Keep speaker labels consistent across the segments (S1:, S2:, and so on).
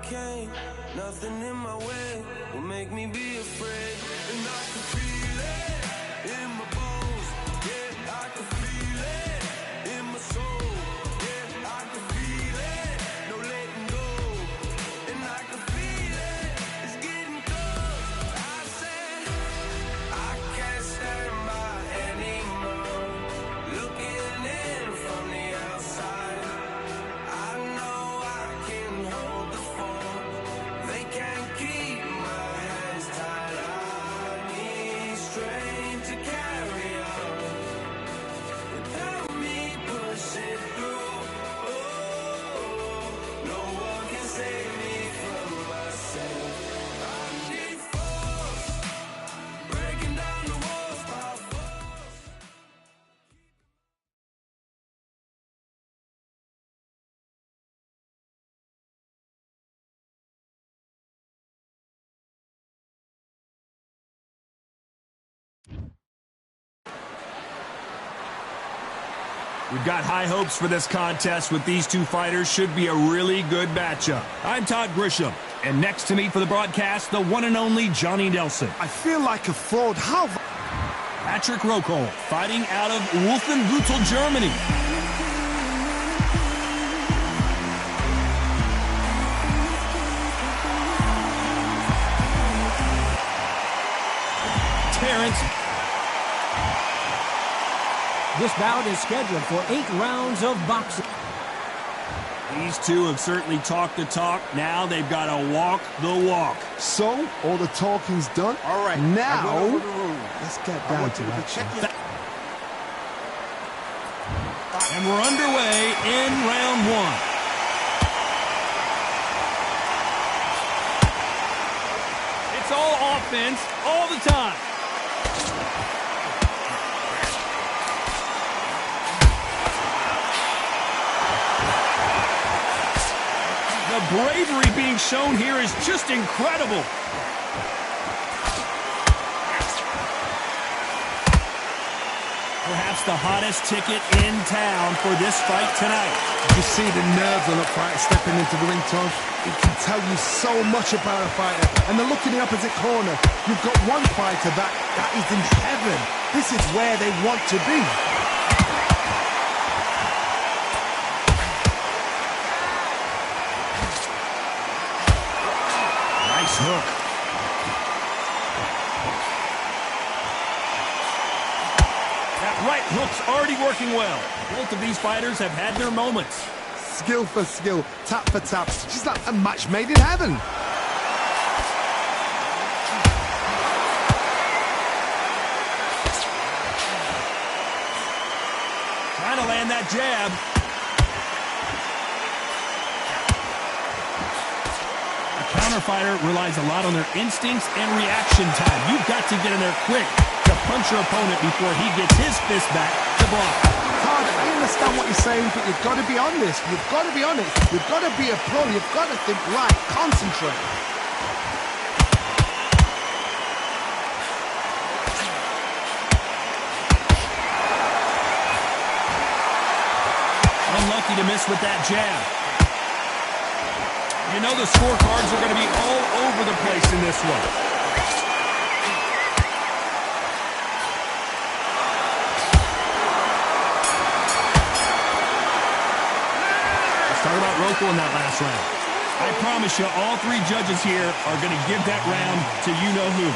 S1: came, nothing in my way will make me be afraid. And I can feel it in my bones, yeah, I can feel it in my soul, yeah, I can feel it, no letting go. And I can feel it, it's getting close. I said, I can't stand by anymore, looking in from the outside. I know I can hold the phone, they can't keep my hands tied. I need strength to carry on without me pushing through. Oh, no one can save me from myself. I need force, breaking down the walls by force.
S2: We've got high hopes for this contest with these two fighters. Should be a really good matchup. I'm Todd Grisham, and next to me for the broadcast, the one and only Johnny Nelson.
S3: I feel like a fraud. How?
S2: Patrick Rokohl, fighting out of Wolfenbüttel, Germany. Terrence.
S4: This bout is scheduled for 8 rounds of boxing.
S2: These two have certainly talked the talk. Now they've got to walk the walk.
S3: So, all the talking's done.
S5: All right.
S3: Now, let's get down to action.
S2: And we're underway in round one. It's all offense all the time. The bravery being shown here is just incredible. Perhaps the hottest ticket in town for this fight tonight.
S3: You see the nerves on a fighter stepping into the ring, Tom. It can tell you so much about a fighter. And the look in the opposite corner. You've got one fighter that is in heaven. This is where they want to be.
S2: Nice hook. That right hook's already working well. Both of these fighters have had their moments.
S3: Skill for skill, tap for tap. She's like a match made in heaven.
S2: Trying to land that jab. A counter fighter relies a lot on their instincts and reaction time. You've got to get in there quick to punch your opponent before he gets his fist back to block.
S3: Todd, I understand what you're saying, but you've got to be honest. You've got to be honest. You've got to be a pro. You've got to think right. Concentrate.
S2: Unlucky to miss with that jab. You know the scorecards are going to be all over the place in this one. Let's talk about Rokohl in that last round. I promise you, all three judges here are going to give that round to you-know-who.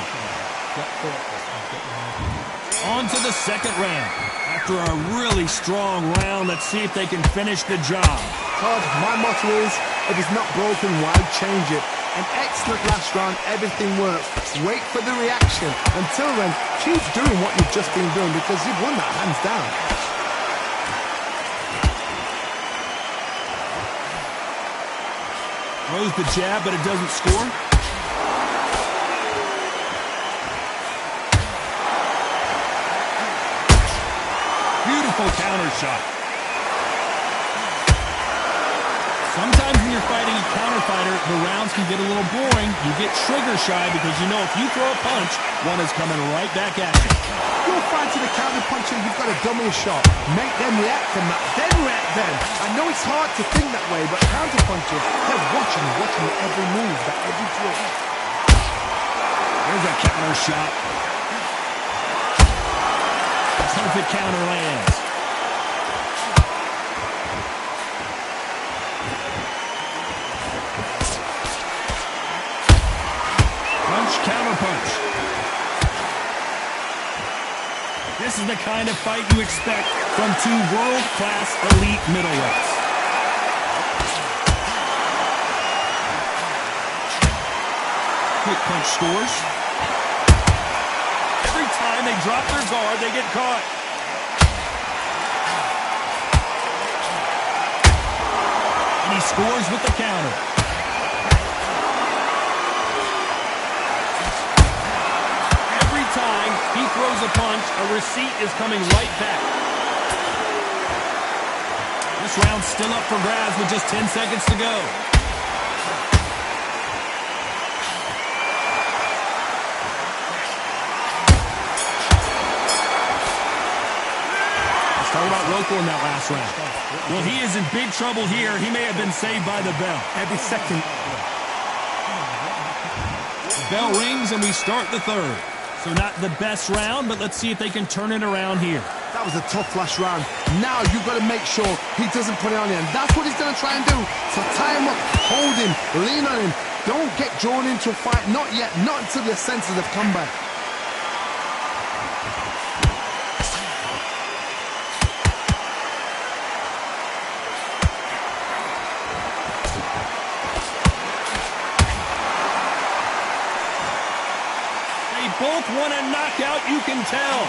S2: On to the second round. After a really strong round, let's see if they can finish the job.
S3: Todd, my motto is, if it's not broken, why change it? An excellent last round, everything works. Wait for the reaction. Until then, keep doing what you've just been doing because you've won that hands down.
S2: Throws the jab, but it doesn't score. Beautiful counter shot. Sometimes when you're fighting a counter fighter, the rounds can get a little boring. You get trigger shy because you know if you throw a punch, one is coming right back at you.
S3: You're fighting a counter puncher, you've got to dummy a shot. Make them react from that, then react then. I know it's hard to think that way, but counter punchers, they're watching every move, every twist.
S2: There's a counter shot. Perfect counter lands. Counterpunch. This is the kind of fight you expect from two world-class elite middleweights. Quick punch scores. Every time they drop their guard, they get caught. And he scores with the counter. Time he throws a punch, a receipt is coming right back. This round's still up for grabs with just 10 seconds to go. Let's talk about Rocco in that last round. Well, he is in big trouble here. He may have been saved by the bell.
S3: Every second.
S2: The bell rings and we start the third. So not the best round, but let's see if they can turn it around here.
S3: That was a tough last round. Now you've got to make sure he doesn't put it on you. And that's what he's going to try and do. So tie him up, hold him, lean on him. Don't get drawn into a fight. Not yet. Not until your senses have come back.
S2: Both want a knockout, you can tell.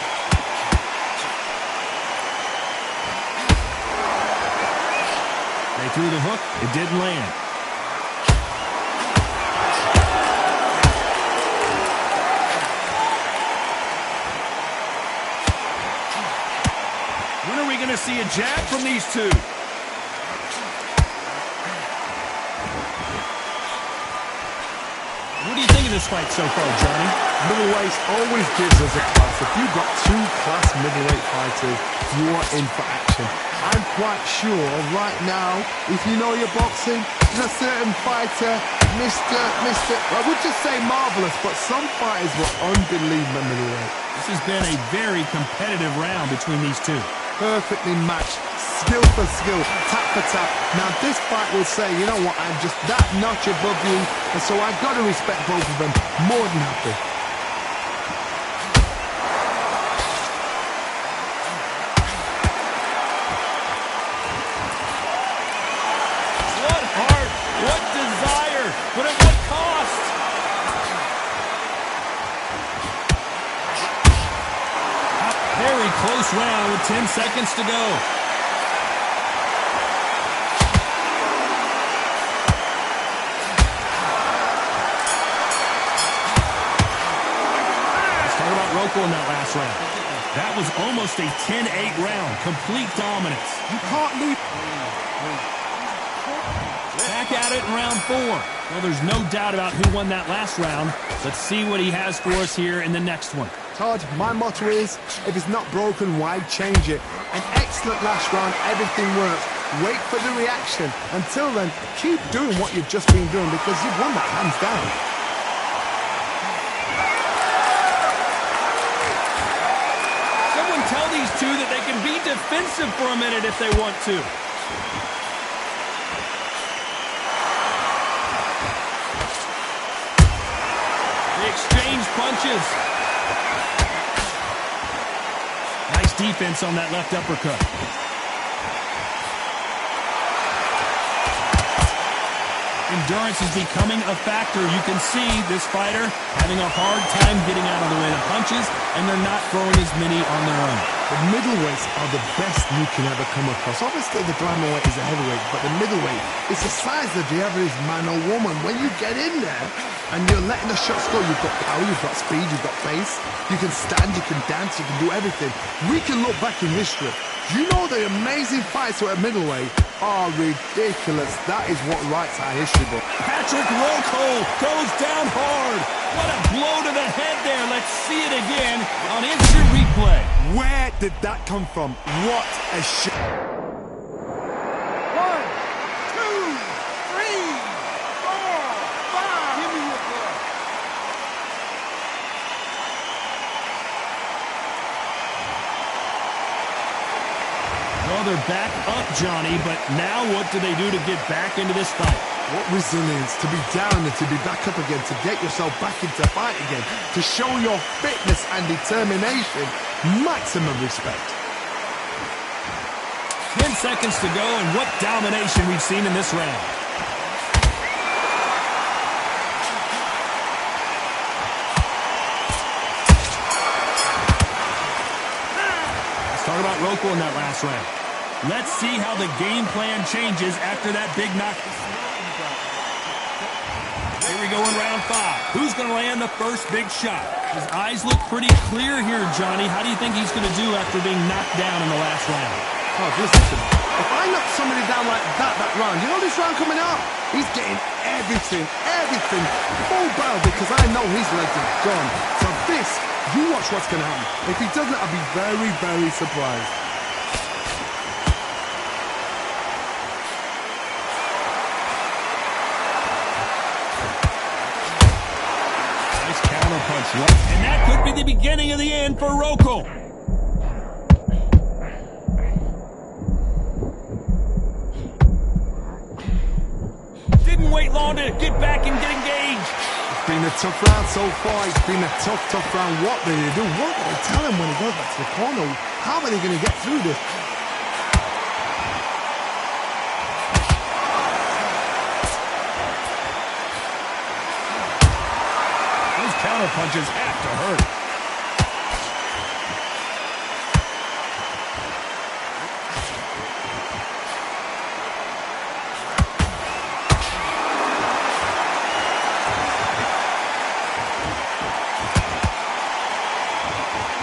S2: They threw the hook, it didn't land. When are we going to see a jab from these two? What do you think of this fight so far, Johnny?
S3: Middleweight always gives us a class. If you've got two class middleweight fighters, you are in for action. I'm quite sure right now, if you know your boxing, there's a certain fighter, I would just say marvelous, but some fighters were unbelievable middleweight.
S2: This has been a very competitive round between these two.
S3: Perfectly matched, skill for skill, tap for tap. Now this fight will say, you know what, I'm just that notch above you, and so I've got to respect both of them more than happy.
S2: What heart, what desire, but at what cost? Very close round with 10 seconds to go. Rocco in that last round. That was almost a 10-8 round. Complete dominance.
S3: You can't leave.
S2: Back at it in round 4. Well, there's no doubt about who won that last round. Let's see what he has for us here in the next one.
S3: Todd, my motto is, if it's not broken, why change it? An excellent last round. Everything works. Wait for the reaction. Until then, keep doing what you've just been doing because you've won that hands down.
S2: Tell these two that they can be defensive for a minute if they want to. They exchange punches. Nice defense on that left uppercut. Endurance is becoming a factor. You can see this fighter having a hard time getting out of the way of punches, and they're not throwing as many on their own.
S3: The middleweights are the best you can ever come across. Obviously, the flyweight is a heavyweight, but the middleweight is the size of the average man or woman. When you get in there and you're letting the shots go, you've got power, you've got speed, you've got pace. You can stand, you can dance, you can do everything. We can look back in history. You know the amazing fights at middleweight are ridiculous. That is what writes our history book.
S2: Patrick Roco goes down hard. What a blow to the head there. Let's see it again on instant replay.
S3: Where did that come from? What a shot.
S5: 1, 2, 3, 4, 5. Give me your blood.
S2: Well, they're back up, Johnny, but now what do they do to get back into this fight?
S3: What resilience to be down and to be back up again, to get yourself back into fight again, to show your fitness and determination. Maximum respect.
S2: 10 seconds to go, and what domination we've seen in this round. Let's talk about Roco in that last round. Let's see how the game plan changes after that big knock. Here we go in round 5. Who's going to land the first big shot? His eyes look pretty clear here, Johnny. How do you think he's going to do after being knocked down in the last round?
S3: Oh, listen, if I knock somebody down like that round, you know this round coming out? He's getting everything, full barrel, because I know his legs are gone. So this, you watch what's going to happen. If he doesn't, I'll be very, very surprised.
S2: Punch, and that could be the beginning of the end for Roco. Didn't wait long to get back and get engaged.
S3: It's been a tough round so far. It's been a tough round. What do they do? What do they tell him when he goes back to the corner? How are they going to get through this?
S2: Counter punches have to hurt.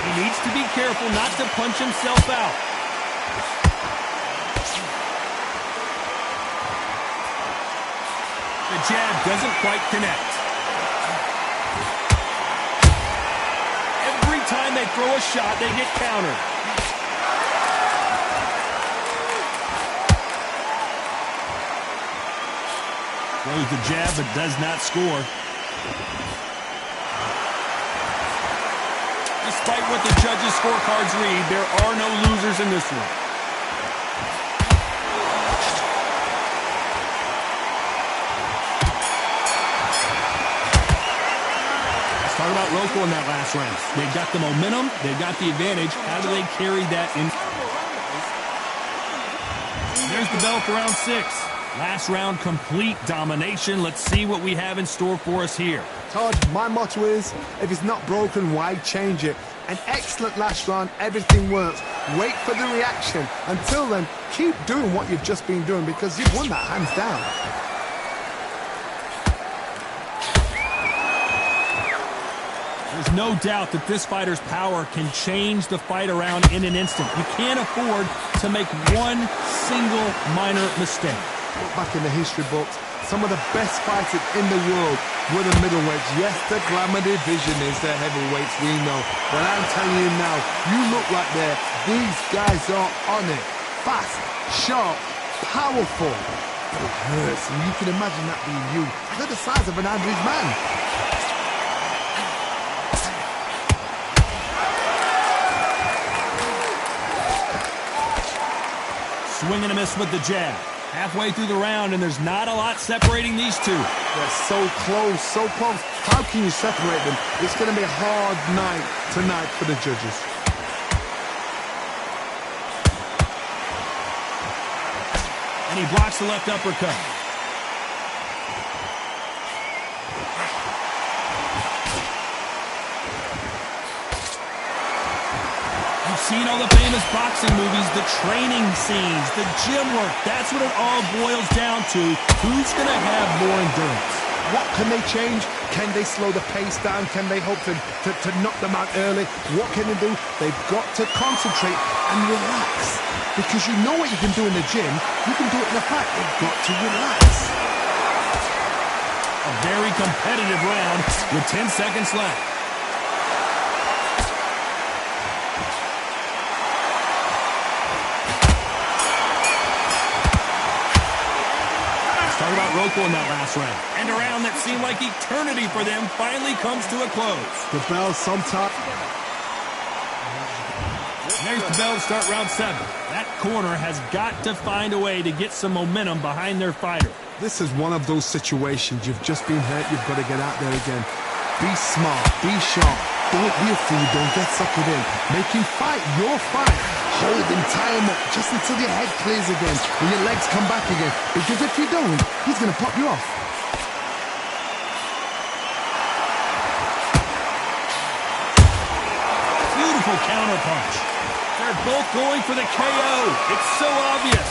S2: He needs to be careful not to punch himself out. The jab doesn't quite connect. Time they throw a shot, they get countered. Throws the jab, but does not score. Despite what the judges' scorecards read, there are no losers in this one. Talk about Roco in that last round. They've got the momentum. They've got the advantage. How do they carry that in? There's the bell for round 6. Last round, complete domination. Let's see what we have in store for us here.
S3: Todd, my motto is, if it's not broken, why change it? An excellent last round. Everything works. Wait for the reaction. Until then, keep doing what you've just been doing, because you've won that hands down.
S2: There's no doubt that this fighter's power can change the fight around in an instant. You can't afford to make one single minor mistake.
S3: Look back in the history books, some of the best fighters in the world were the middleweights. Yes, the glamour division is the heavyweights, we know. But I'm telling you now, you look like these guys are on it. Fast, sharp, powerful. But it hurts, and you can imagine that being you. They're the size of an average man.
S2: Swing and a miss with the jab. Halfway through the round, and there's not a lot separating these two.
S3: They're so close, so close. How can you separate them? It's going to be a hard night tonight for the judges.
S2: And he blocks the left uppercut. You've seen all the famous boxing movies, the training scenes, the gym work. That's what it all boils down to. Who's going to have more endurance?
S3: What can they change? Can they slow the pace down? Can they hope to knock them out early? What can they do? They've got to concentrate and relax. Because you know what you can do in the gym, you can do it in the fight. You've got to relax.
S2: A very competitive round with 10 seconds left. Talk about Rocco in that last round. And a round that seemed like eternity for them finally comes to a close.
S3: The bell sometimes...
S2: There's the bell to start round 7. That corner has got to find a way to get some momentum behind their fighter.
S3: This is one of those situations. You've just been hurt. You've got to get out there again. Be smart. Be sharp. Don't be a fool. Don't get suckered in. Make him fight your fight. Hold him, tie him up just until your head clears again and your legs come back again. Because if you don't, he's going to pop you off.
S2: Beautiful counter punch. They're both going for the KO. It's so obvious.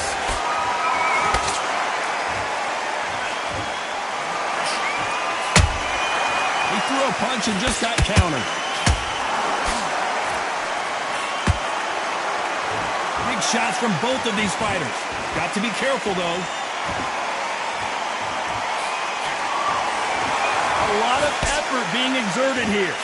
S2: He threw a punch and just got countered. Big shots from both of these fighters. Got to be careful, though. A lot of effort being exerted here.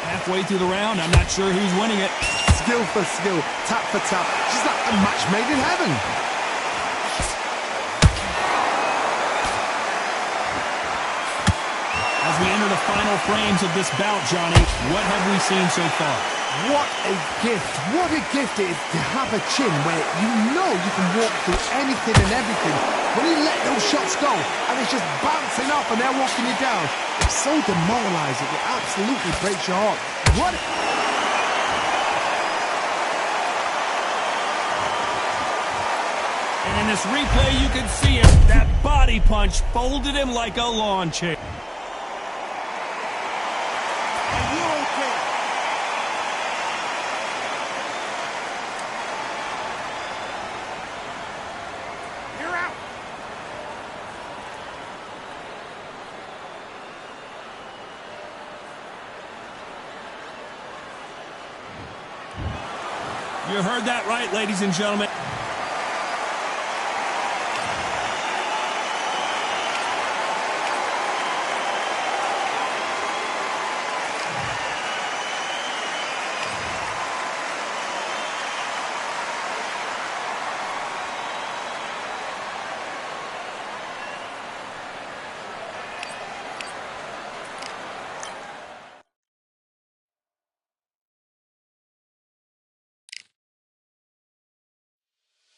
S2: Halfway through the round, I'm not sure who's winning it.
S3: Skill for skill, tap for tap, just like a match made in heaven.
S2: As we enter the final frames of this bout, Johnny, what have we seen so far?
S3: What a gift. What a gift it is to have a chin where you know you can walk through anything and everything. When you let those shots go and it's just bouncing off and they're walking you down, it's so demoralizing. It absolutely breaks your heart. What?
S2: And in this replay, you can see him. That body punch folded him like a lawn chair.
S5: And you don't care. You're out.
S2: You heard that right, ladies and gentlemen.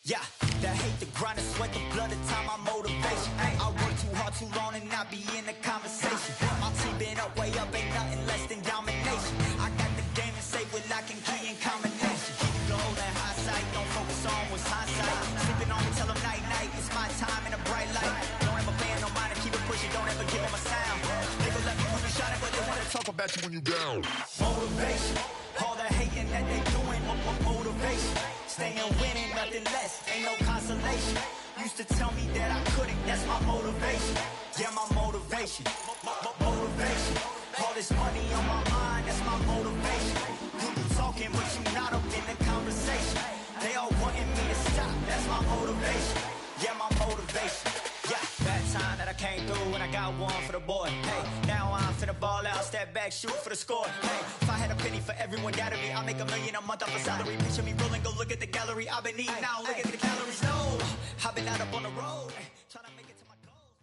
S6: Yeah, that hate, the grind, the sweat, the blood, the time, my motivation. I work too hard, too long, and not be in the conversation. My team been up, way up, ain't nothing less than domination. I got the game and say with lock and key and combination. Keep it gold and high sight, don't focus on what's hindsight. Sleeping on me, tell them night, night, it's my time in a bright light. Don't ever band no mind and keep it pushing, don't ever give them a sound. Nigga let me when you shot it, but they wanna talk about you when you down. Motivation, all the hating that they doing, motivation. Staying winning, nothing less, ain't no consolation. Used to tell me that I couldn't, that's my motivation. Yeah, my motivation, motivation. All this money on my mind, that's my motivation. You talking, but you not up in the conversation. They all wanting me to stop, that's my motivation. Yeah, my motivation. Yeah, bad time that I came through and I got one for the boy. Hey, now I'm finna ball out, step back, shoot for the score. Hey, if I had a penny for everyone doubted me, I'll make $1 million a month off a salary. Picture me rolling, go look at the gallery. I've been eating now, look at the calories. No, I've been out up on the road, trying to make it to my goals.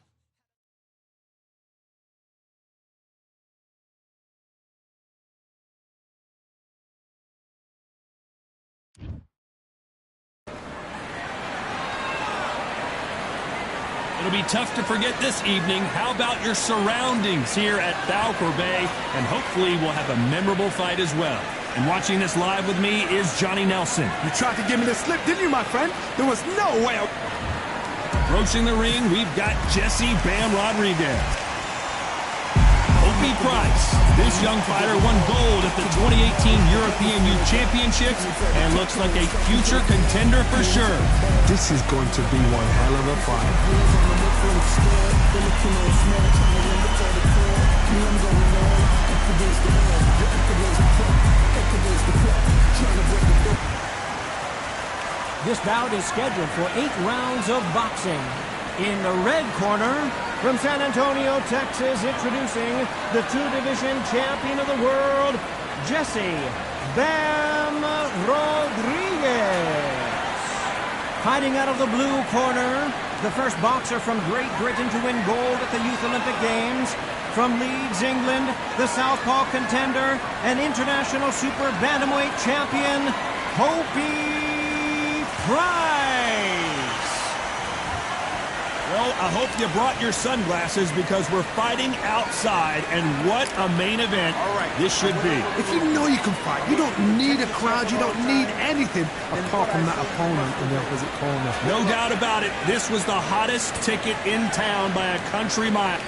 S2: It'll be tough to forget this evening. How about your surroundings here at Valcour Bay? And hopefully we'll have a memorable fight as well. And watching this live with me is Johnny Nelson.
S3: You tried to give me the slip, didn't you, my friend? There was no way.
S2: Approaching the ring, we've got Jesse Bam Rodriguez. Opie Price. This young fighter won gold at the 2018 European Youth Championships and looks like a future contender for sure.
S3: This is going to be one hell of a fight.
S4: This bout is scheduled for 8 rounds of boxing. In the red corner, from San Antonio, Texas, introducing the 2-division champion of the world, Jesse Bam Rodriguez. Fighting out of the blue corner, the first boxer from Great Britain to win gold at the Youth Olympic Games. From Leeds, England, the southpaw contender and international super bantamweight champion, Hopi Price.
S2: Well, I hope you brought your sunglasses because we're fighting outside, and what a main event this should be.
S3: If you know you can fight, you don't need a crowd, you don't need anything apart from that opponent in the opposite corner.
S2: No doubt about it, this was the hottest ticket in town by a country mile.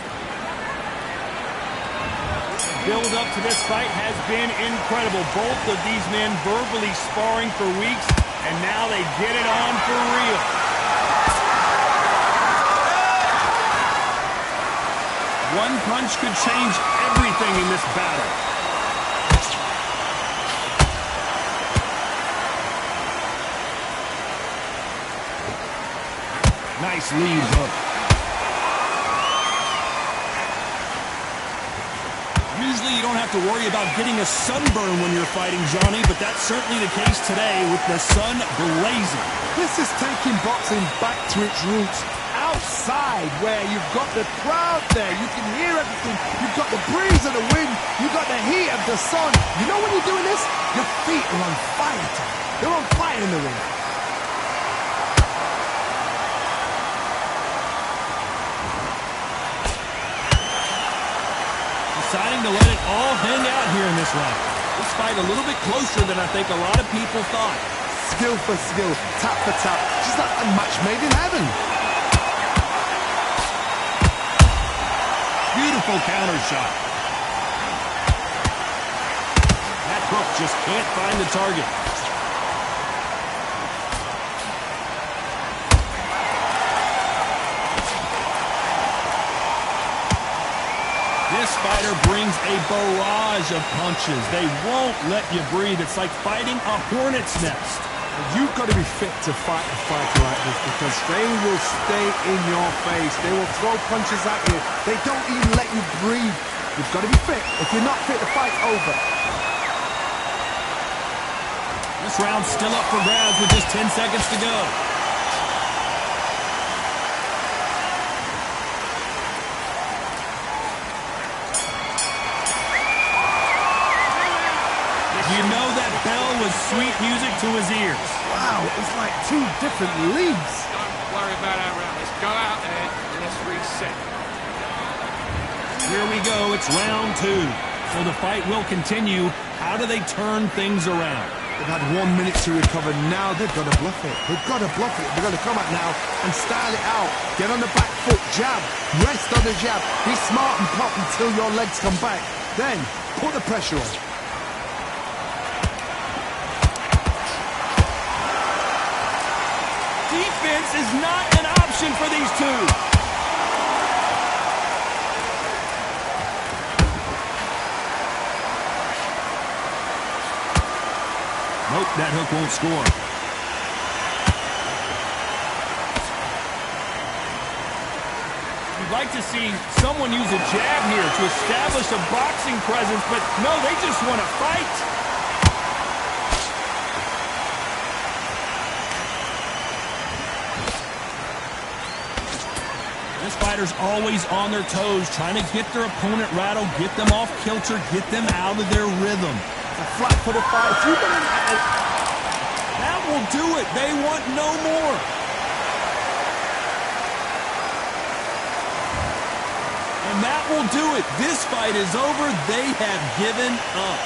S2: Build up to this fight has been incredible. Both of these men verbally sparring for weeks, and now they get it on for real. One punch could change everything in this battle. Nice lead hook. Usually you don't have to worry about getting a sunburn when you're fighting, Johnny, but that's certainly the case today with the sun blazing.
S3: This is taking boxing back to its roots. Outside, where you've got the crowd there, you can hear everything, you've got the breeze of the wind, you've got the heat of the sun. You know when you're doing this? Your feet are on fire. They're on fire in the ring.
S2: Deciding to let it all hang out here in this round. This fight a little bit closer than I think a lot of people thought.
S3: Skill for skill, tap for tap, just like a match made in heaven.
S2: Beautiful counter shot. That hook just can't find the target. This fighter brings a barrage of punches. They won't let you breathe. It's like fighting a hornet's nest.
S3: You've got to be fit to fight a fighter like this because they will stay in your face. They will throw punches at you. They don't even let you breathe. You've got to be fit. If you're not fit, the fight's over.
S2: This round's still up for grabs with just 10 seconds to go. You know that bell was sweet music to his ears.
S3: Wow, it's like 2 different leagues.
S5: Don't worry about our round. Let's go out there and let's reset.
S2: Here we go. It's round 2. So the fight will continue. How do they turn things around?
S3: They've had 1 minute to recover. Now they've got to bluff it. They've got to bluff it. They've got to come out now and style it out. Get on the back foot, jab, rest on the jab. Be smart and pop until your legs come back. Then put the pressure on.
S2: Defense is not an option for these two. Nope, that hook won't score. You'd like to see someone use a jab here to establish a boxing presence, but no, they just want to fight. This fighter's always on their toes, trying to get their opponent rattled, get them off kilter, get them out of their rhythm.
S3: A flat for the fight.
S2: That will do it. They want no more. And that will do it. This fight is over. They have given up.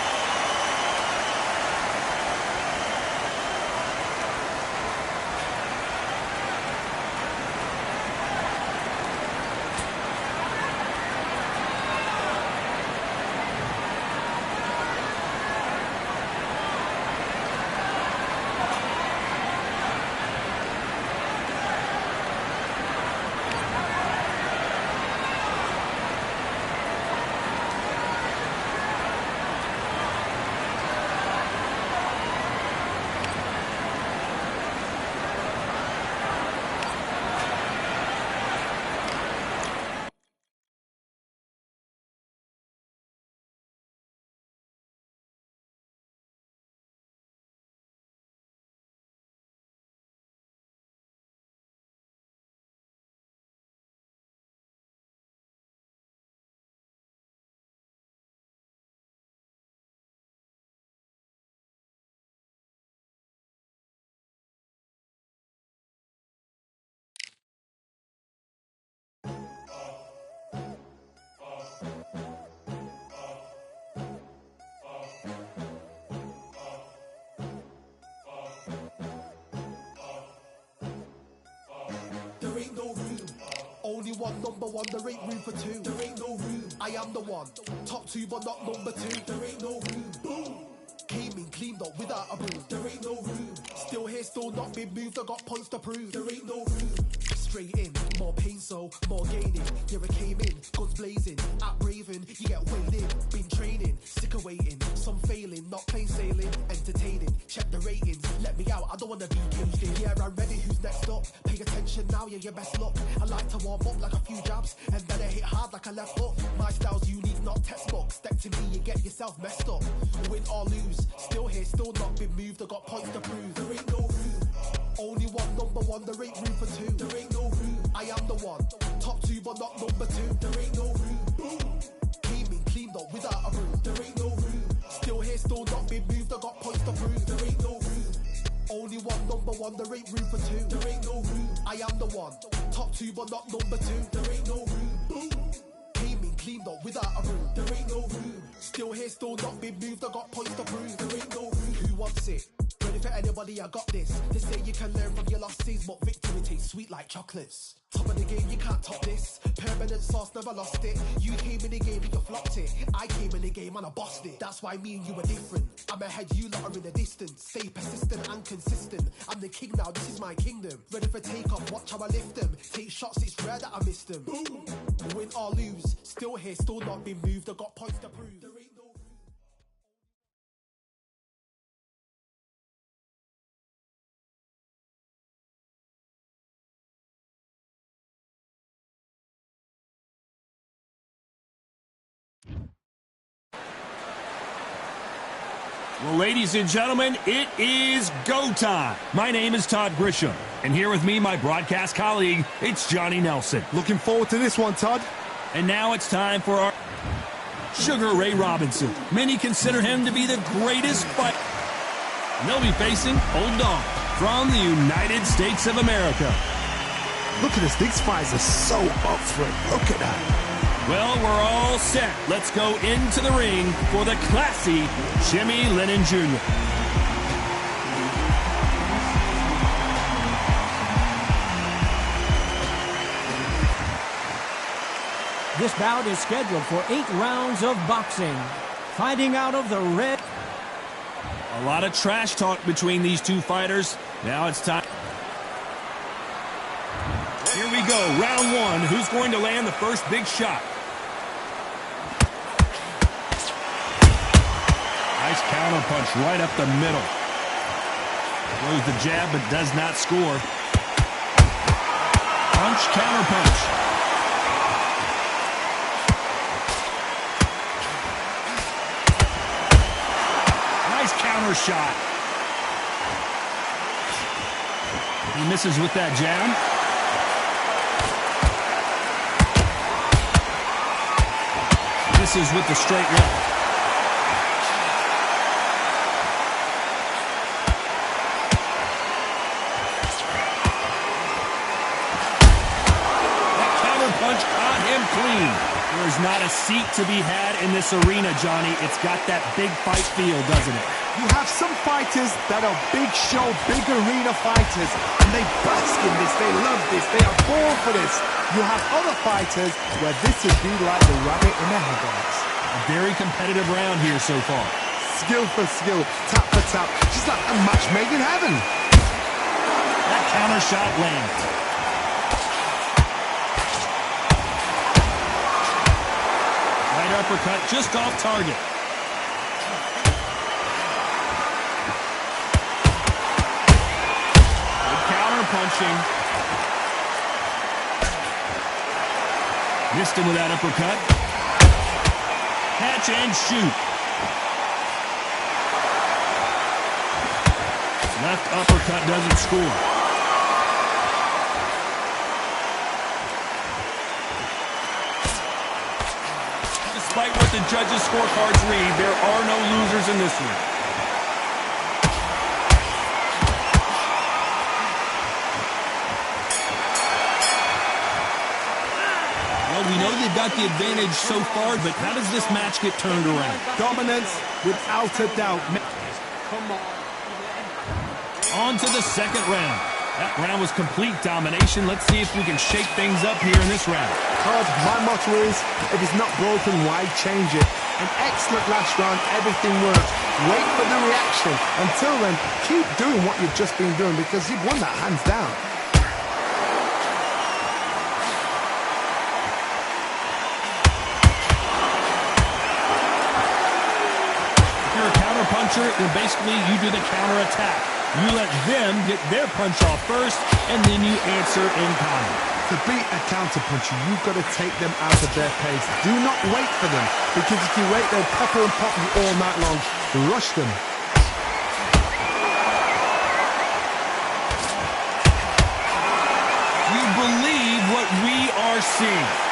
S3: Only one, number one, there ain't room for two. There ain't no room. I am the one. Top two, but not number two. There ain't no room. Boom. Came in, cleaned up without a broom. There ain't no room. Still here, still not been moved. I got points to prove. There ain't no room. Straight in, more pain, so more gaining. Yeah, I came in, guns blazing. At Raven, you get weighed in. Been training, sick of waiting. Some failing, not plain sailing. Entertaining, check the ratings. Let me out, I don't wanna be caged in. Yeah, I'm ready, who's next up? Pay attention now, yeah, your best luck. I like to warm up like a few jabs, and then I hit hard like a left hook. My style's unique, not textbook. Step to me, you get yourself messed up. Win or lose, still here, still not been moved. I got points to prove. There ain't no room. Only one, number one, there ain't room for two. There ain't no room. I am the one. Top two, but not number two. There ain't no room. Boom. Came in, cleaned up without a broom. There ain't no room. Still here, still not been moved. I got points to prove. There ain't no room. Only one, number one, there ain't room for two. There ain't no room. I am the one. Top two, but not number two. There ain't no room. Boom. Came in, cleaned up without a broom. There ain't no room. Still here, still not been moved. I got points to prove. There ain't no room. Who wants it? Ready for anybody, I got this. They say you can learn from your losses, but victory tastes sweet like chocolates. Top of the game, you can't top this. Permanent sauce, never lost it. You came in the game and you flopped it. I came in the game and I bossed it. That's why me and you are different. I'm ahead, you lot are in the distance. Stay persistent and consistent. I'm the king now, this is my kingdom. Ready for takeoff, watch how I lift them. Take shots, it's rare that I miss them. Boom. Win or lose, still here, still not been moved. I got points to prove. There ain't no.
S2: Well, ladies and gentlemen, it is go time. My name is Todd Grisham, and here with me, my broadcast colleague, it's Johnny Nelson.
S3: Looking forward to this one, Todd.
S2: And now it's time for our Sugar Ray Robinson. Many consider him to be the greatest fighter. And they'll be facing Old Dog from the United States of America.
S3: Look at this, these fights are so up for it. Look at that.
S2: Well, we're all set. Let's go into the ring for the classy Jimmy Lennon Jr.
S4: This bout is scheduled for 8 rounds of boxing. Fighting out of the red.
S2: A lot of trash talk between these two fighters. Now it's time. Here we go, round one. Who's going to land the first big shot? Nice counter punch right up the middle. Throws the jab but does not score. Punch, counter punch. Nice counter shot. He misses with that jab. Misses with the straight left. Clean. There's not a seat to be had in this arena, Johnny. It's got that big fight feel, doesn't it?
S3: You have some fighters that are big show, big arena fighters, and they bask in this, they love this, they are born for this. You have other fighters where this would be like the rabbit in the headlights.
S2: A very competitive round here so far.
S3: Skill for skill, tap for tap, just like a match made in heaven.
S2: That counter shot lands. Uppercut just off target. Good counter punching. Missed him with that uppercut. Catch and shoot. Left uppercut doesn't score. Despite what the judges' scorecards read, there are no losers in this one. Well, we know they've got the advantage so far, but how does this match get turned around?
S3: Dominance, without a doubt.
S2: On to the second round. That round was complete domination. Let's see if we can shake things up here in this round.
S3: Todd, my motto is, if it's not broken, why change it? An excellent last round, everything worked. Wait for the reaction. Until then, keep doing what you've just been doing because you've won that hands down.
S2: If you're a counter puncher, then basically you do the counter attack. You let them get their punch off first, and then you answer in kind.
S3: To beat a counter-puncher, you've got to take them out of their pace. Do not wait for them, because if you wait, they'll pepper and pop you all night long. Rush them.
S2: You believe what we are seeing.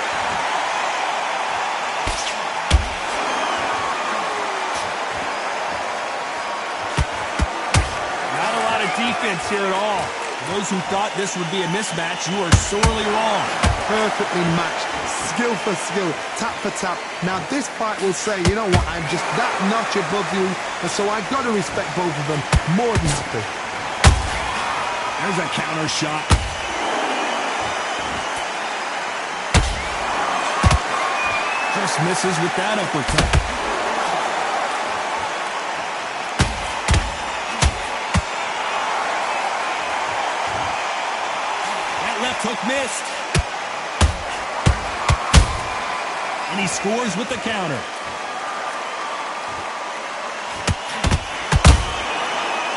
S2: Defense here at all. Those who thought this would be a mismatch, you are sorely wrong.
S3: Perfectly matched, skill for skill, tap for tap. Now this fight will say, you know what, I'm just that notch above you, and so I've got to respect both of them more than happy.
S2: There's a counter shot. Just misses with that uppercut. Left hook missed. And he scores with the counter.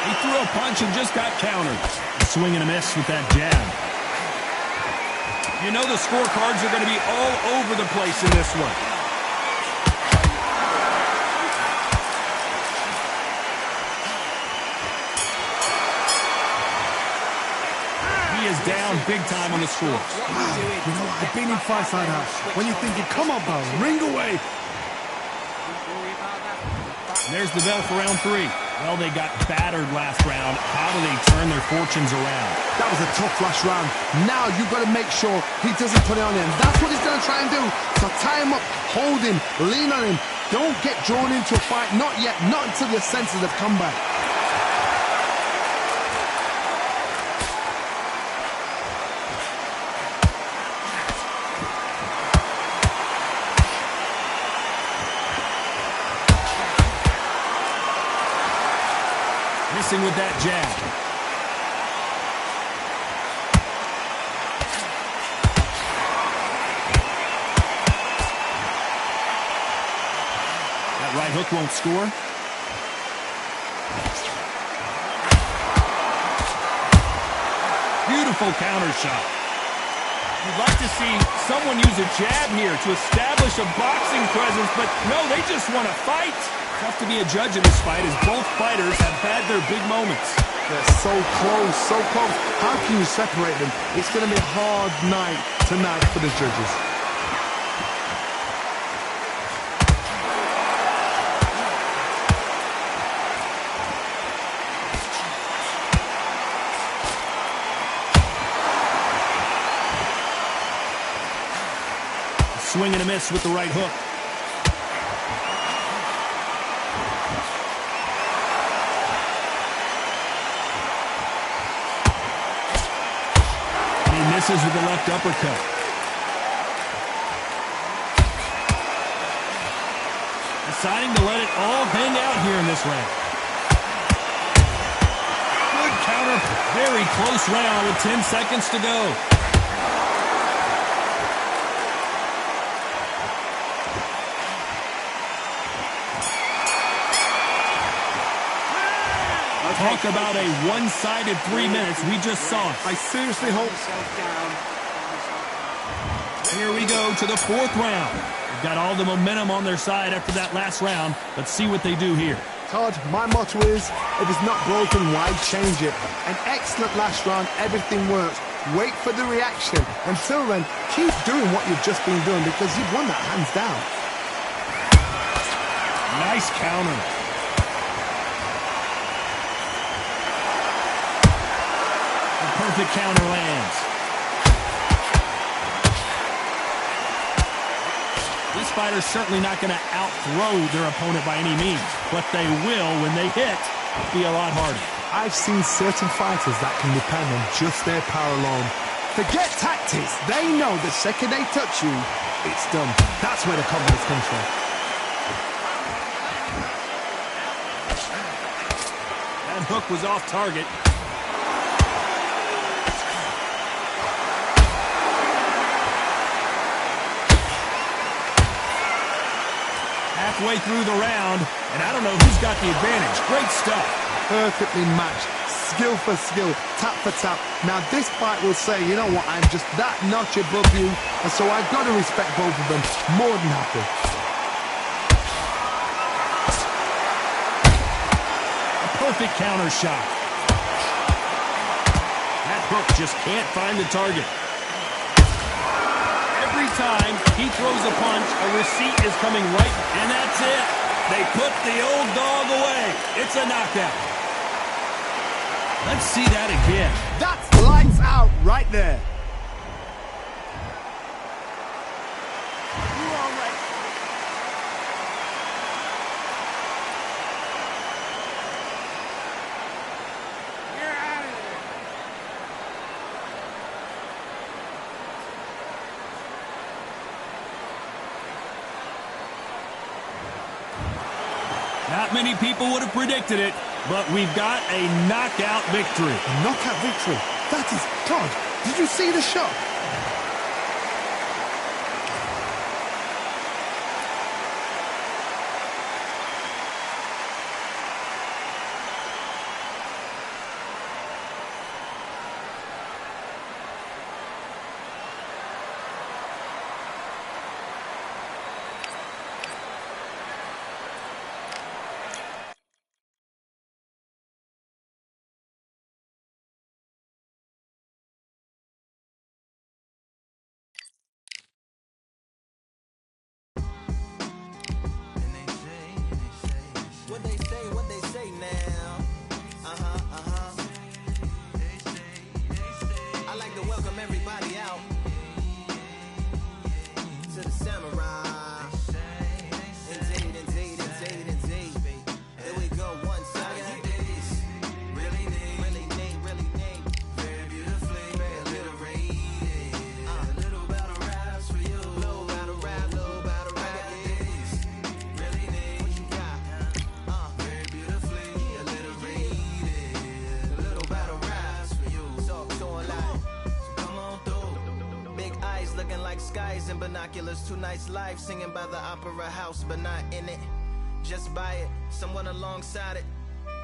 S2: He threw a punch and just got countered. Swing and a miss with that jab. You know the scorecards are going to be all over the place in this one. He is down big time on the score.
S3: You know, I've been in fights like that. When you're thinking, come on, bro, ring away.
S2: And there's the bell for round 3. Well, they got battered last round. How do they turn their fortunes around?
S3: That was a tough last round. Now you've got to make sure he doesn't put it on him. That's what he's going to try and do. So tie him up, hold him, lean on him. Don't get drawn into a fight. Not yet. Not until your senses have come back.
S2: Missing with that jab. That right hook won't score. Beautiful counter shot. You'd like to see someone use a jab here to establish a boxing presence, but no, they just want to fight. Tough to be a judge in this fight as both fighters have had their big moments.
S3: They're so close, so close. How can you separate them? It's going to be a hard night tonight for the judges.
S2: Swing and a miss with the right hook. And he misses with the left uppercut. Deciding to let it all hang out here in this round. Good counter. Very close round with 10 seconds to go. Talk about a one-sided 3 minutes. We just saw it.
S3: I seriously hope.
S2: Here we go to the 4th round. They've got all the momentum on their side after that last round. Let's see what they do here.
S3: Todd, my motto is, if it's not broken, why change it? An excellent last round, everything works. Wait for the reaction. Until then, keep doing what you've just been doing because you've won that hands down.
S2: Nice counter. Perfect counter lands. This fighter's certainly not going to outthrow their opponent by any means, but they will, when they hit, be a lot harder.
S3: I've seen certain fighters that can depend on just their power alone. Forget tactics. They know the second they touch you, it's done. That's where the confidence comes from.
S2: That hook was off target. Halfway through the round, and I don't know who's got the advantage. Great stuff.
S3: Perfectly matched, skill for skill, tap for tap. Now this fight will say, you know what, I'm just that notch above you, and so I've got to respect both of them more than happy.
S2: A perfect counter shot. That hook just can't find the target. Every time he throws a punch, a receipt is coming right, and that's it. They put the old dog away. It's a knockout. Let's see that again.
S3: That's lights out right there.
S5: You all right? You're out of there.
S2: Not many people would have predicted it, but we've got a knockout victory.
S3: A knockout victory. That is God. Did you see the shot?
S6: What they say now. I like to welcome everybody out to the samurai. Indeed. Here we go, one side. Really neat. Very beautifully, very rated. A little battle raps for you. Little battle rap. Really neat. What you got? Very beautifully, a little rated. A little battle raps for you. So alive. So come on through. Big eyes looking like skies and binoculars. Two nights live singing by the opera house, but not in it. Just by it, someone alongside it.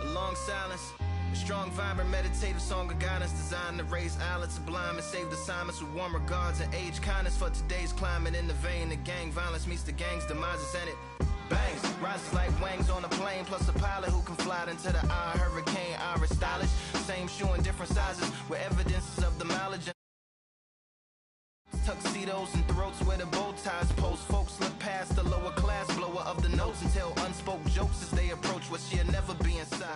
S6: A long silence. A strong, vibrant, meditative song of guidance designed to raise eyelids sublime and save the silence with warm regards and age kindness for today's climate. In the vein of gang violence meets the gang's demises, and it bangs, rises like wings on a plane, plus a pilot who can fly into the eye. Hurricane, Irish stylish, same shoe in different sizes with evidences of the mileage. Tuxedos and throats where the bow ties post. Folks look past the lower class blower of the notes and tell unspoke jokes as they approach what she'll never be inside.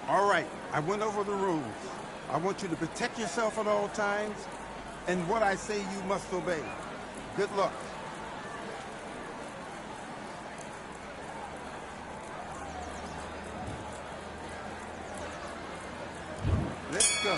S7: All right, I went over the rules. I want you to protect yourself at all times, and what I say you must obey. Good luck. Let's go.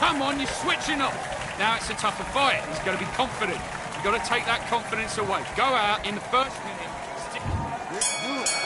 S5: Come on, you're switching up. Now it's a tougher fight. He's got to be confident. You've got to take that confidence away. Go out in the first minute.
S7: Let's do it.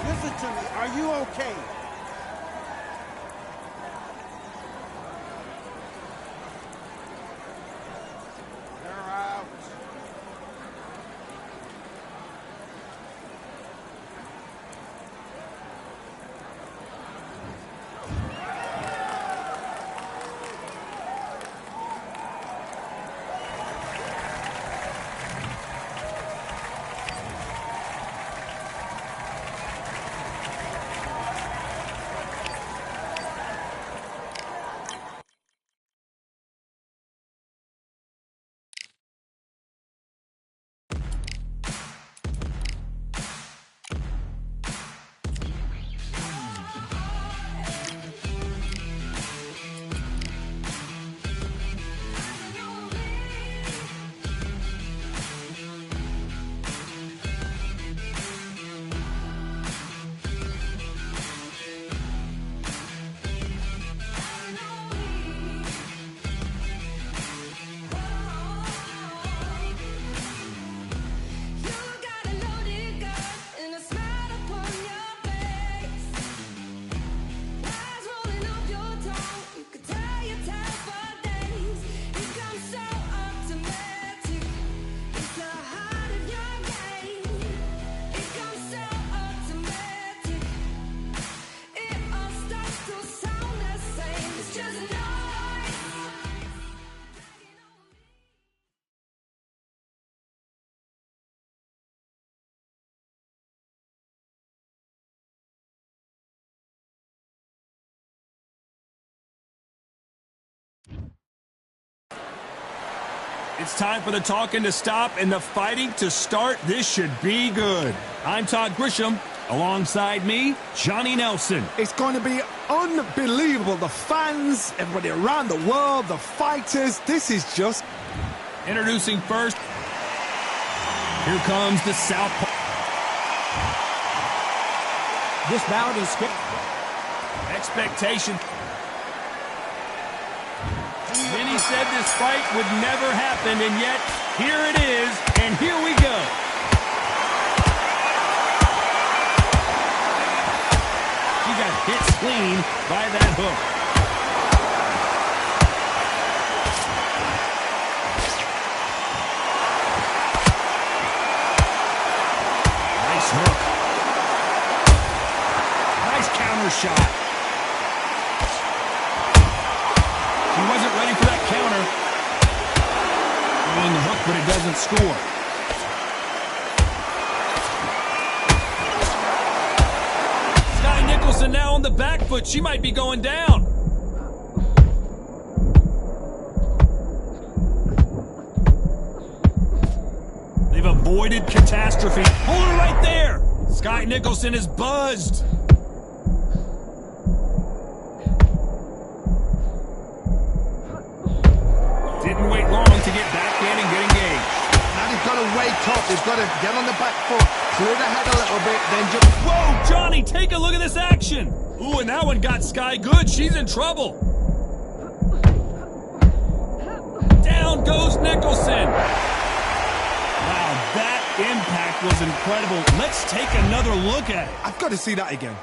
S7: Listen to me. Are you okay? They're out.
S2: It's time for the talking to stop and the fighting to start. This should be good. I'm Todd Grisham. Alongside me, Johnny Nelson.
S3: It's going to be unbelievable. The fans, everybody around the world, the fighters. This is just...
S2: Introducing first, here comes the southpaw.
S4: This bout is skipped.
S2: Expectation. Many said this fight would never happen, and yet here it is, and here we go. He got hit clean by that hook. Nice hook. Nice counter shot. He wasn't ready for that counter. Throwing the hook, but it doesn't score. Sky Nicholson now on the back foot. She might be going down. They've avoided catastrophe. Hold her right there. Sky Nicholson is buzzed. He
S3: 1, to wake up. They've got to get on the back foot, clear the head a little bit, then just...
S2: Whoa, Johnny, take a look at this action. Ooh, and that one got Sky good. She's in trouble. Down goes Nicholson. Wow, that impact was incredible. Let's take another look at it.
S3: I've got to see that again.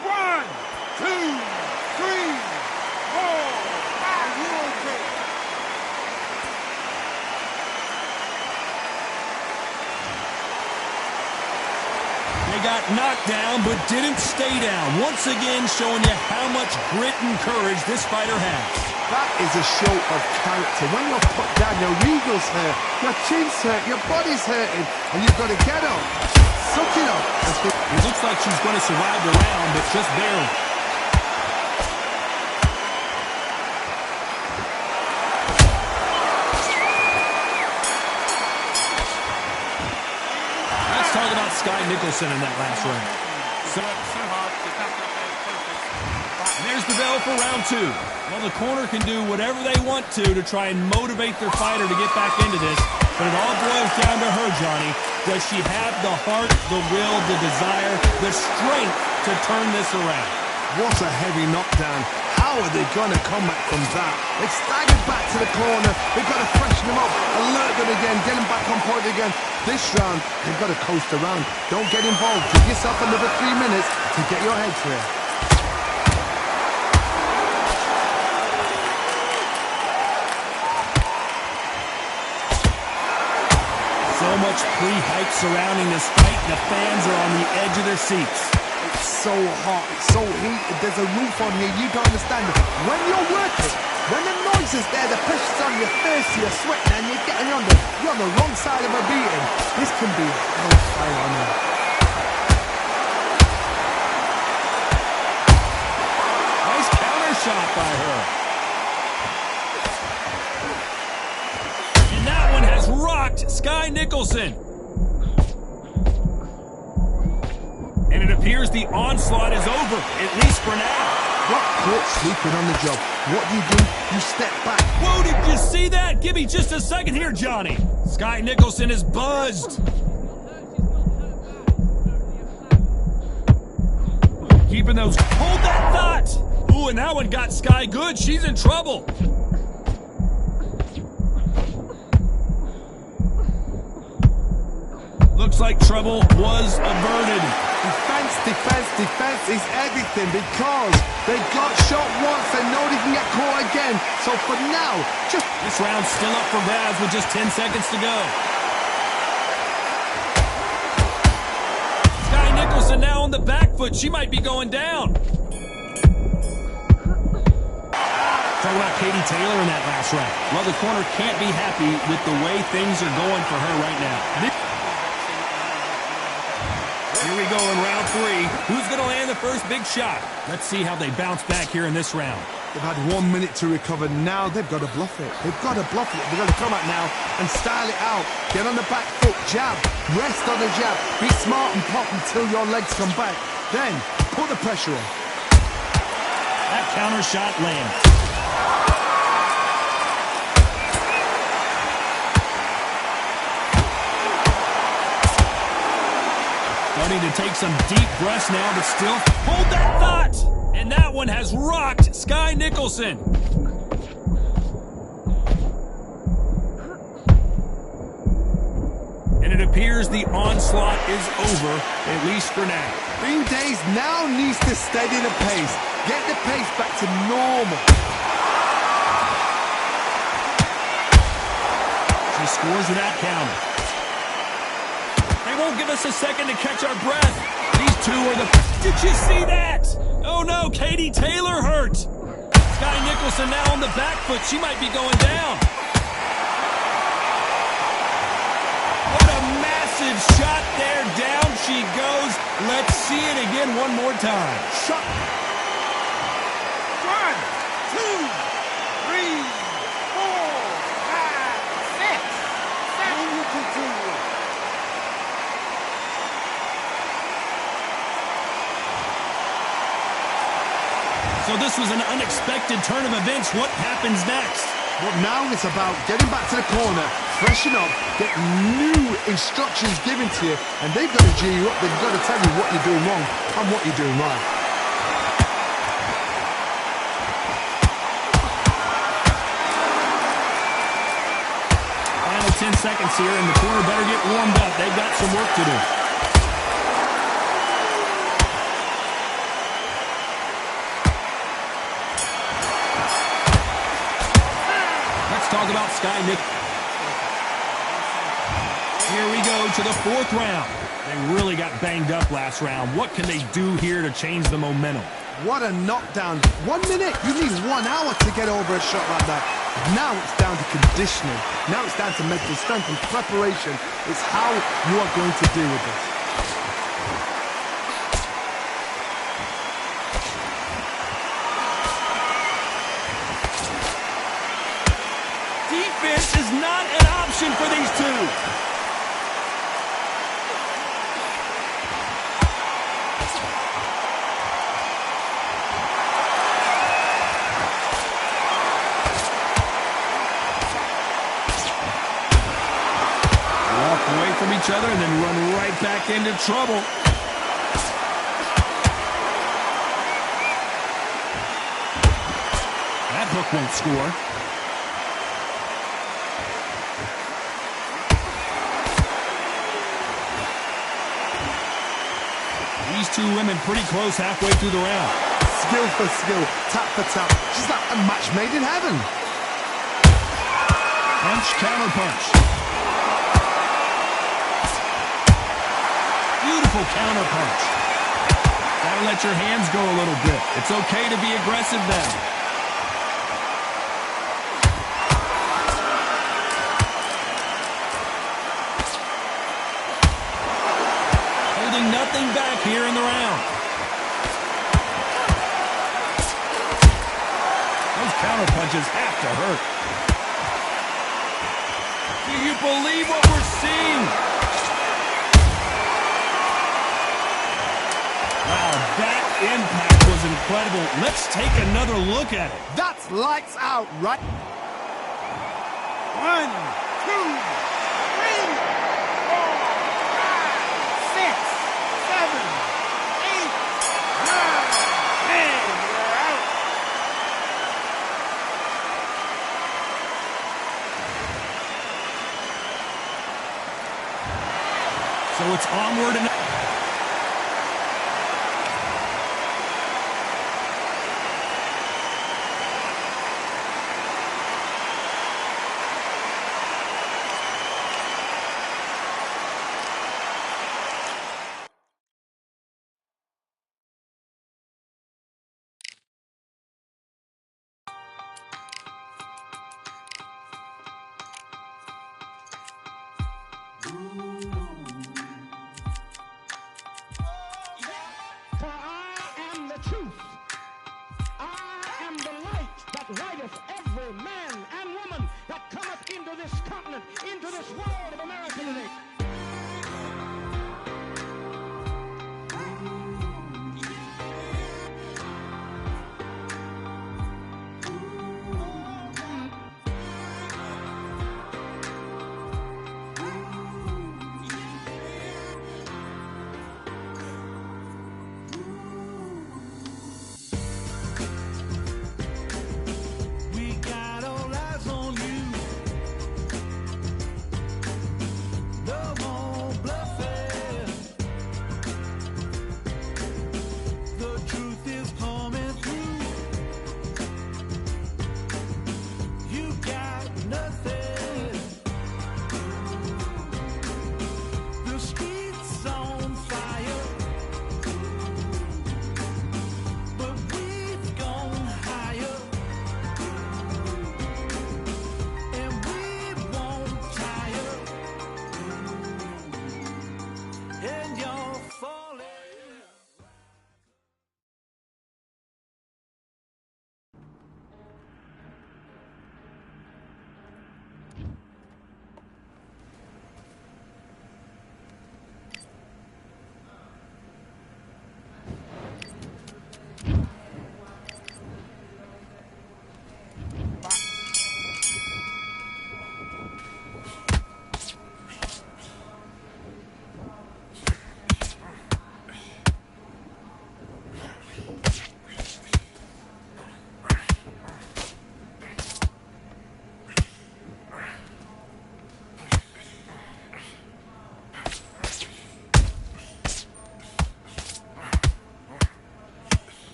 S7: 1, 2, 3, 4. Are you okay?
S2: They got knocked down, but didn't stay down. Once again, showing you how much grit and courage this fighter has.
S3: That is a show of character. When you're put down, your eagles hurt, your chin's hurt, your body's hurting, and you've got to get up. Suck it up.
S2: It looks like she's going to survive the round, but just barely. Let's talk about Sky Nicholson in that last round. And there's the bell for round 2. Well, the corner can do whatever they want to try and motivate their fighter to get back into this, but it all boils down to her, Johnny. Does she have the heart, the will, the desire, the strength to turn this around?
S3: What a heavy knockdown. How are they going to come back from that? They staggered back to the corner. They've got to freshen them up, alert them again, get them back on point again. This round, they've got to coast around. Don't get involved. Give yourself another 3 minutes to get your head clear.
S2: So much pre-hype surrounding this fight, and the fans are on the edge of their seats.
S3: It's so hot, it's so heated, there's a roof on here, you don't understand it. When you're working, when the noise is there, the pressure's on your face, you're sweating, and you're getting you're on the wrong side of a beating. This can be hellfire on you.
S2: Nice counter shot by her. And that one has rocked Sky Nicholson. And it appears the onslaught is over, at least for now.
S3: Got caught sleeping on the job. What do? You step back.
S2: Whoa, did you see that? Give me just a second here, Johnny. Sky Nicholson is buzzed. Keeping those... Hold that thought! Ooh, and that one got Sky good. She's in trouble. Looks like trouble was averted.
S3: Defense is everything because they got shot once and know they can get caught again. So for now, just...
S2: This round's still up for grabs with just 10 seconds to go. Sky Nicholson now on the back foot. She might be going down. Talk about Katie Taylor in that last round. Well, the corner can't be happy with the way things are going for her right now. Here we go in round 3. Who's going to land the first big shot? Let's see how they bounce back here in this round.
S3: They've had 1 minute to recover. Now they've got to bluff it. They've got to bluff it. They've got to come out now and style it out. Get on the back foot, jab, rest on the jab. Be smart and pop until your legs come back. Then put the pressure on.
S2: That counter shot lands. Starting to take some deep breaths now, but still hold that thought. And that one has rocked Sky Nicholson. And it appears the onslaught is over, at least for now.
S3: Bean Days now needs to steady the pace. Get the pace back to normal.
S2: She scores with that counter. They won't give us a second to catch our breath. These two are the... Did you see that? Oh no, Katie Taylor hurt. Sky Nicholson now on the back foot. She might be going down. What a massive shot there. Down she goes. Let's see it again one more time.
S3: Shot.
S7: 1, 2, 3, 4, 5, 6, 7. You continue.
S2: So this was an unexpected turn of events. What happens next?
S3: But now it's about getting back to the corner, freshen up, get new instructions given to you, and they've got to G you up. They've got to tell you what you're doing wrong and what you're doing right.
S2: Final 10 seconds here, and the corner better get warmed up. They've got some work to do. Talk about Sky Nick. Here we go to the fourth round. They really got banged up last round. What can they do here to change the momentum?
S3: What a knockdown. 1 minute. You need 1 hour to get over a shot like that. Now it's down to conditioning. Now it's down to mental strength and preparation. It's how you are going to deal with this.
S2: Defense is not an option for these two. Walk away from each other and then run right back into trouble. That hook won't score. These two women pretty close halfway through the round.
S3: Skill for skill, tap for tap. She's like a match made in heaven.
S2: Punch, counter punch. Beautiful counter punch. Gotta let your hands go a little bit. It's okay to be aggressive now. Nothing back here in the round. Those counter punches have to hurt. Do you believe what we're seeing? Wow, that impact was incredible. Let's take another look at it.
S3: That's lights out, right?
S7: 1, 2, 3, 4, 5, 6, 7, 8, 9, 10. We're out.
S2: So it's onward and
S8: For I am the truth. I am the light that lighteth every man and woman that cometh into this continent, into this world of America today.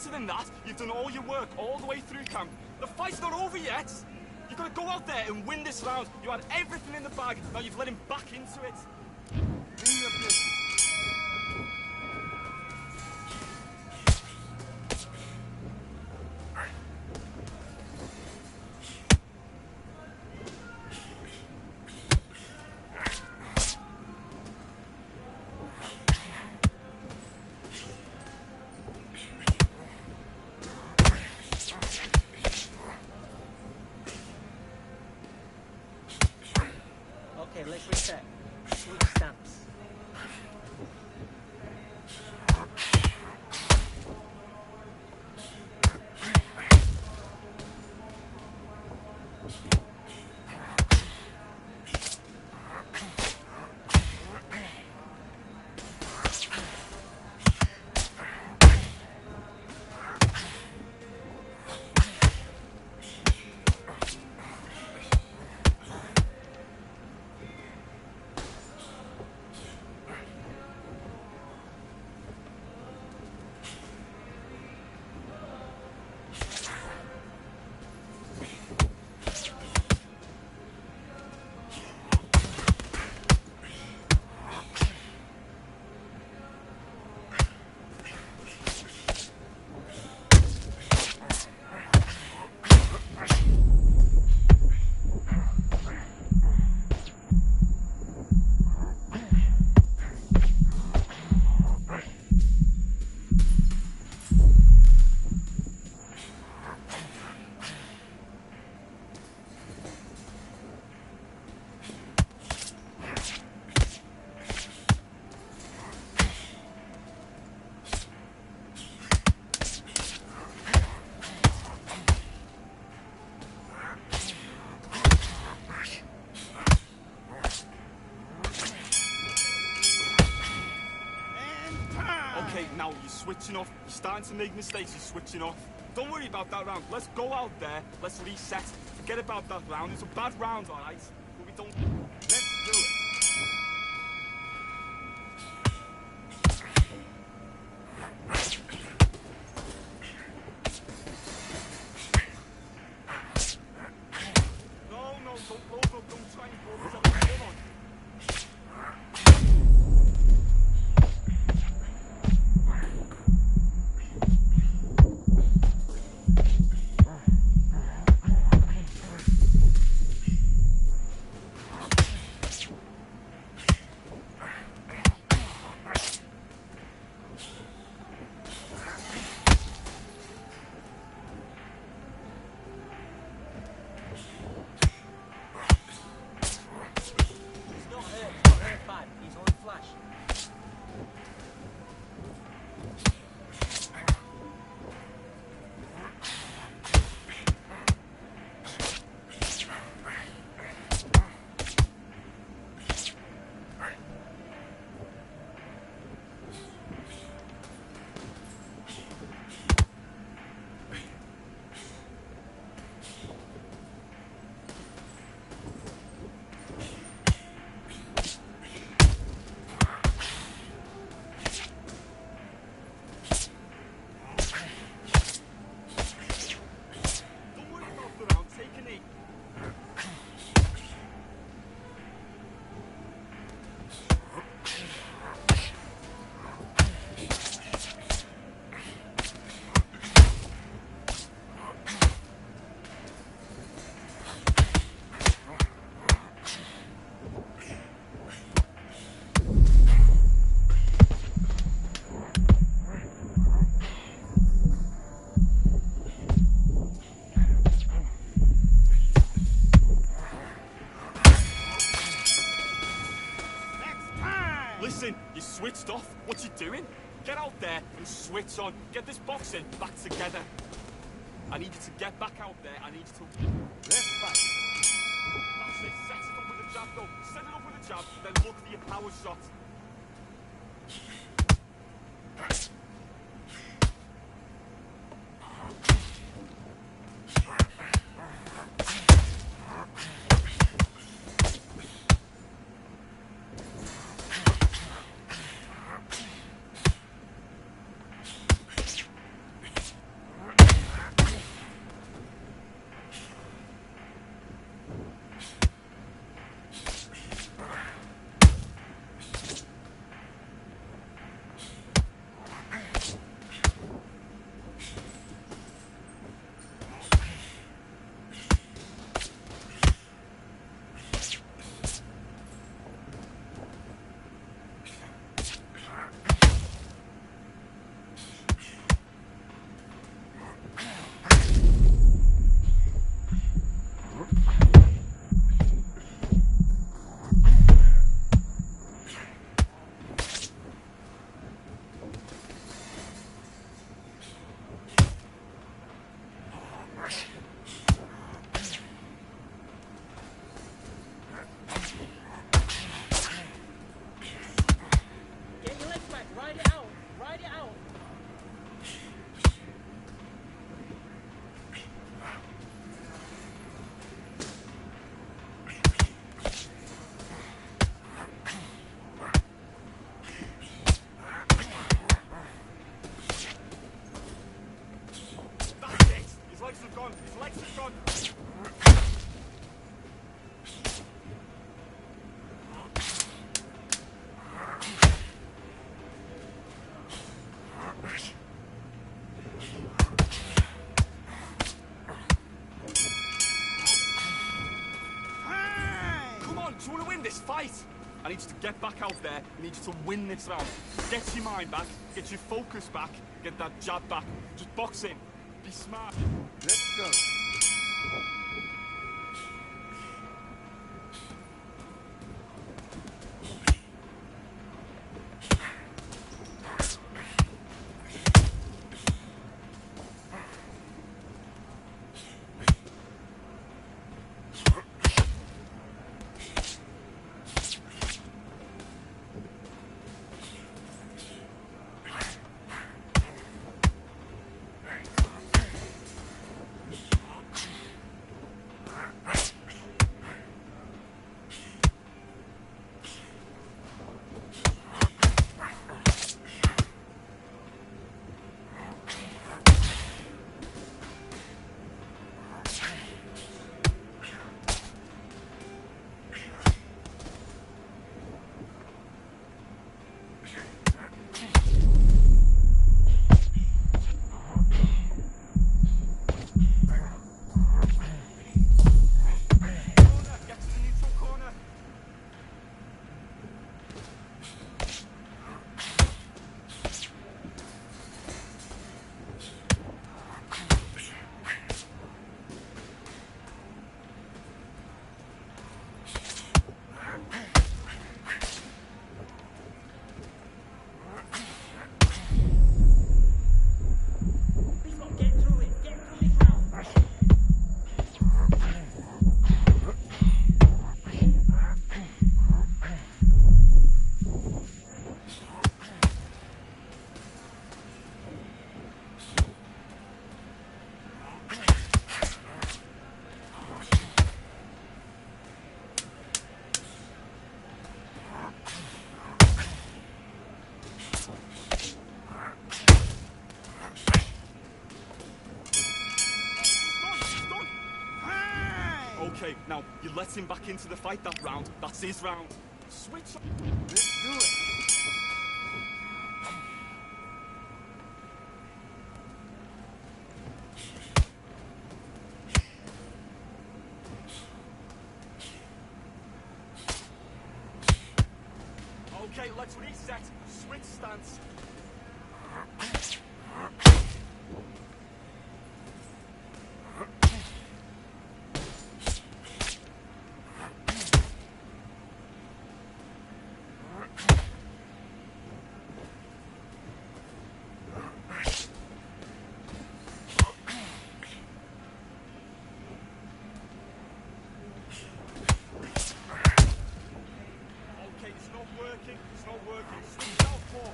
S9: better than that. You've done all your work all the way through camp. The fight's not over yet. You've got to go out there and win this round. You had everything in the bag. Now you've let him back into it.
S7: Be your business.
S10: Okay, let's reset. Switch stamps.
S9: Okay, now you're switching off. You're starting to make mistakes. You're switching off. Don't worry about that round. Let's go out there. Let's reset. Forget about that round. It's a bad round, all right? But we don't... Let's do it. No, don't blow up. Don't try and blow this up. Come on. Listen, you switched off. What you doing? Get out there and switch on. Get this boxing back together. I need you to get back out there. I need you to... Let's fight. That's it. Set it up with a jab, though. Set it up with a jab, then look for your power shot. this fight. I need you to get back out there. I need you to win this round. Get your mind back. Get your focus back. Get that jab back. Just box in. Be smart.
S7: Let's go.
S9: Okay, now, you let him back into the fight that round. That's his round. Switch up.
S7: Let's do it.
S9: Okay, let's reset. Switch stance. It's not working. Switch southpaw.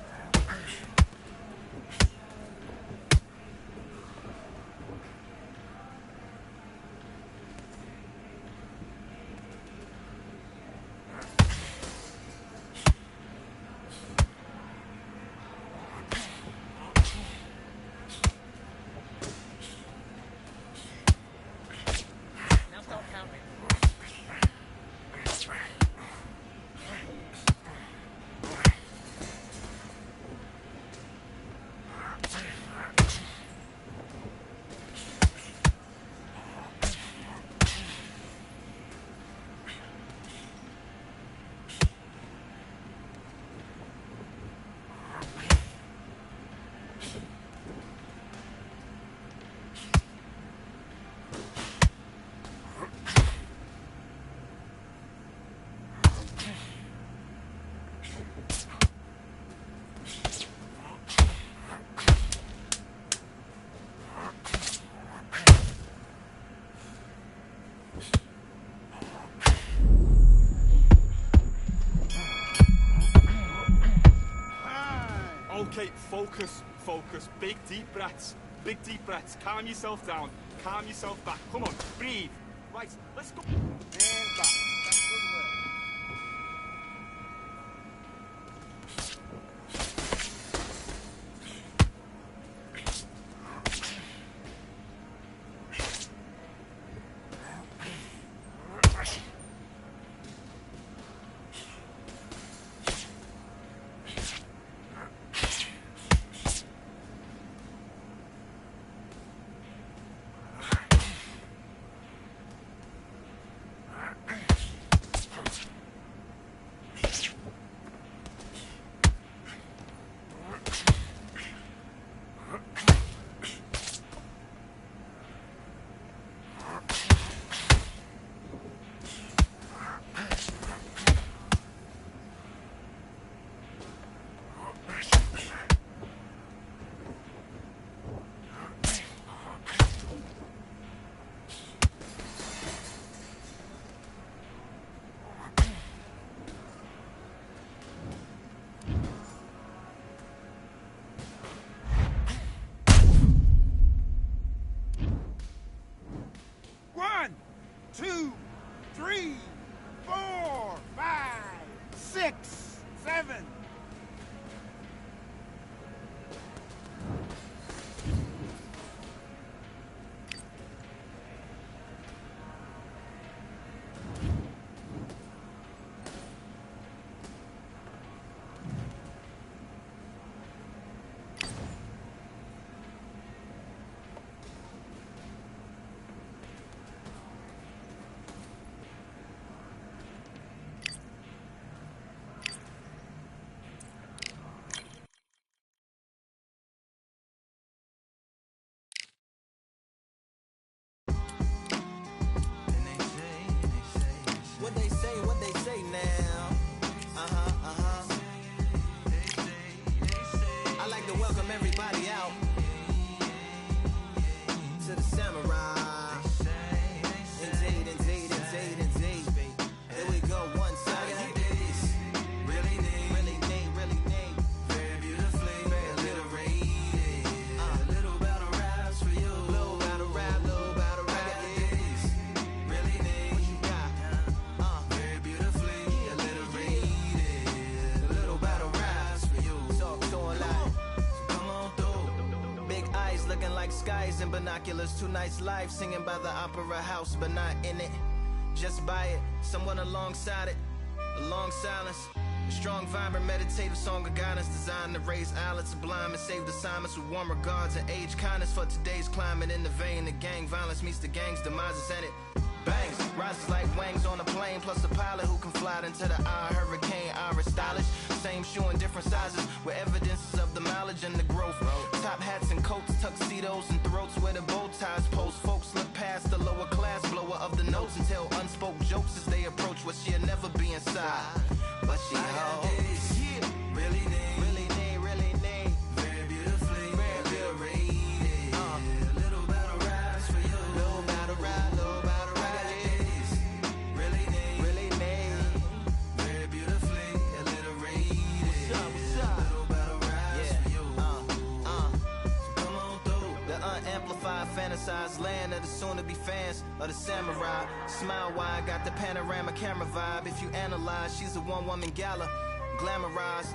S10: Now start counting.
S9: Okay, focus. Big deep breaths. Calm yourself down. Calm yourself back. Come on, breathe. Right, let's go.
S7: Hands back. That's good work. 6, 7.
S6: What they say now? I like to welcome everybody out to the Samurai. Indeed. Here we go, one side. Really need. Very beautifully, very little rated. Little battle raps for you. Little battle rap. Really need. What you got? Very beautifully, a little rated. Little battle raps for you. So a lot. So come on through. Big eyes looking like skies and binoculars. Two nights live singing by the opera house, but not in it. Just by it, someone alongside it. A long silence. A strong, vibrant, meditative song of guidance designed to raise islands sublime and save assignments with warm regards and age kindness for today's climate. In the vein, the gang violence meets the gang's demises in it. Bangs, rises like wings on a plane, plus a pilot who can fly into the eye. Hurricane, Iris stylish. Same shoe in different sizes, with evidences of the mileage and the growth. Top hats and coats, tuxedos and throats where the bow ties post. Folks look past the lower class blower of the notes and tell unspoke jokes as they approach what she'll never be inside. But she holds. Yeah. Really need. Very beautifully, very little rated. Little battle raps for you. Little battle rap. Really need. Very beautifully, a little rated. What's up? Little battle raps for you. So come on through. The unamplified, fantasized land of the soon-to-be fans of the samurai. Smile wide, got the panorama camera vibe. If you analyze, she's a one-woman gala, glamorized.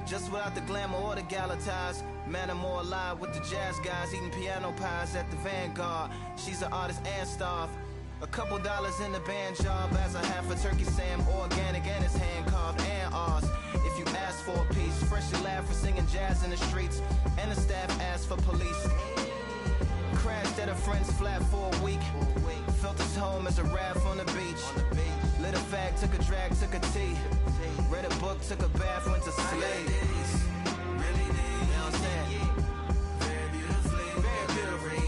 S6: Just without the glamour or the gala ties. Man, I'm more alive with the jazz guys, eating piano pies at the Vanguard. She's an artist and staff. A couple dollars in the band job as a half a turkey Sam, organic and it's hand carved and ours. If you ask for a piece, freshly laugh for singing jazz in the streets, and the staff asked for police. Crashed at a friend's flat for a week. Felt his home as a raft on the beach. Lit a fag, took a drag, took a tea. Read a book, took a bath, went to sleep. Really need. You know what I'm saying? Very beautifully, very beautifully.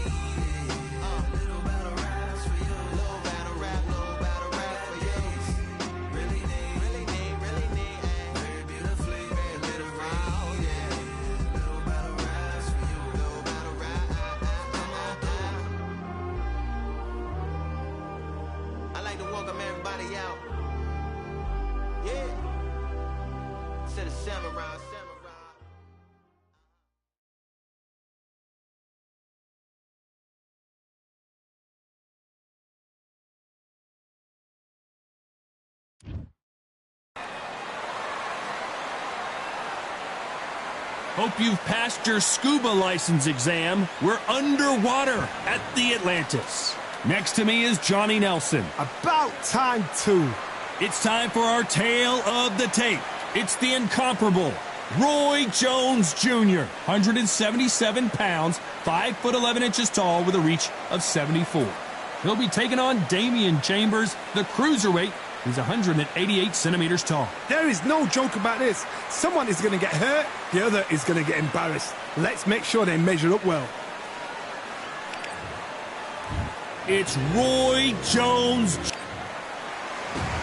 S6: Little battle raps for you. Little battle rap for you. Really need. Very beautifully, very little rated. Little battle raps for you. Little battle rap. I like to welcome everybody out. Yeah. To the samurai.
S2: Hope you've passed your scuba license exam. We're underwater at the Atlantis. Next to me is Johnny Nelson.
S3: About time, too.
S2: It's time for our tale of the tape. It's the incomparable Roy Jones Jr., 177 pounds, 5 foot 11 inches tall with a reach of 74. He'll be taking on Damian Chambers, the cruiserweight. He's 188 centimeters tall.
S3: There is no joke about this. Someone is going to get hurt, the other is going to get embarrassed. Let's make sure they measure up well.
S2: It's Roy Jones.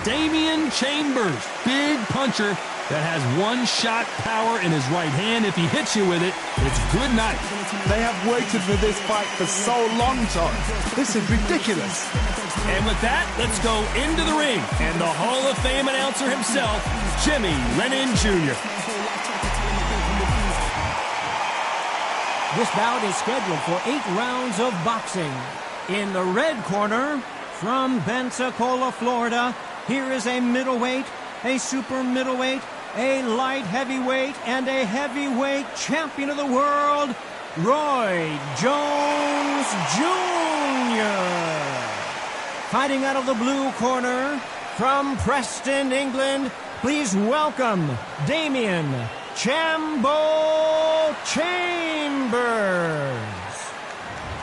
S2: Damian Chambers, big puncher that has one-shot power in his right hand. If he hits you with it, it's good night.
S3: They have waited for this fight for so long, Tom. This is ridiculous.
S2: And with that, let's go into the ring. And the Hall of Fame announcer himself, Jimmy Lennon Jr.
S4: This bout is scheduled for 8 rounds of boxing. In the red corner, from Pensacola, Florida, here is a middleweight a super middleweight, a light heavyweight, and a heavyweight champion of the world, Roy Jones Jr. Fighting out of the blue corner, from Preston, England, please welcome Damian Chambo Chambers.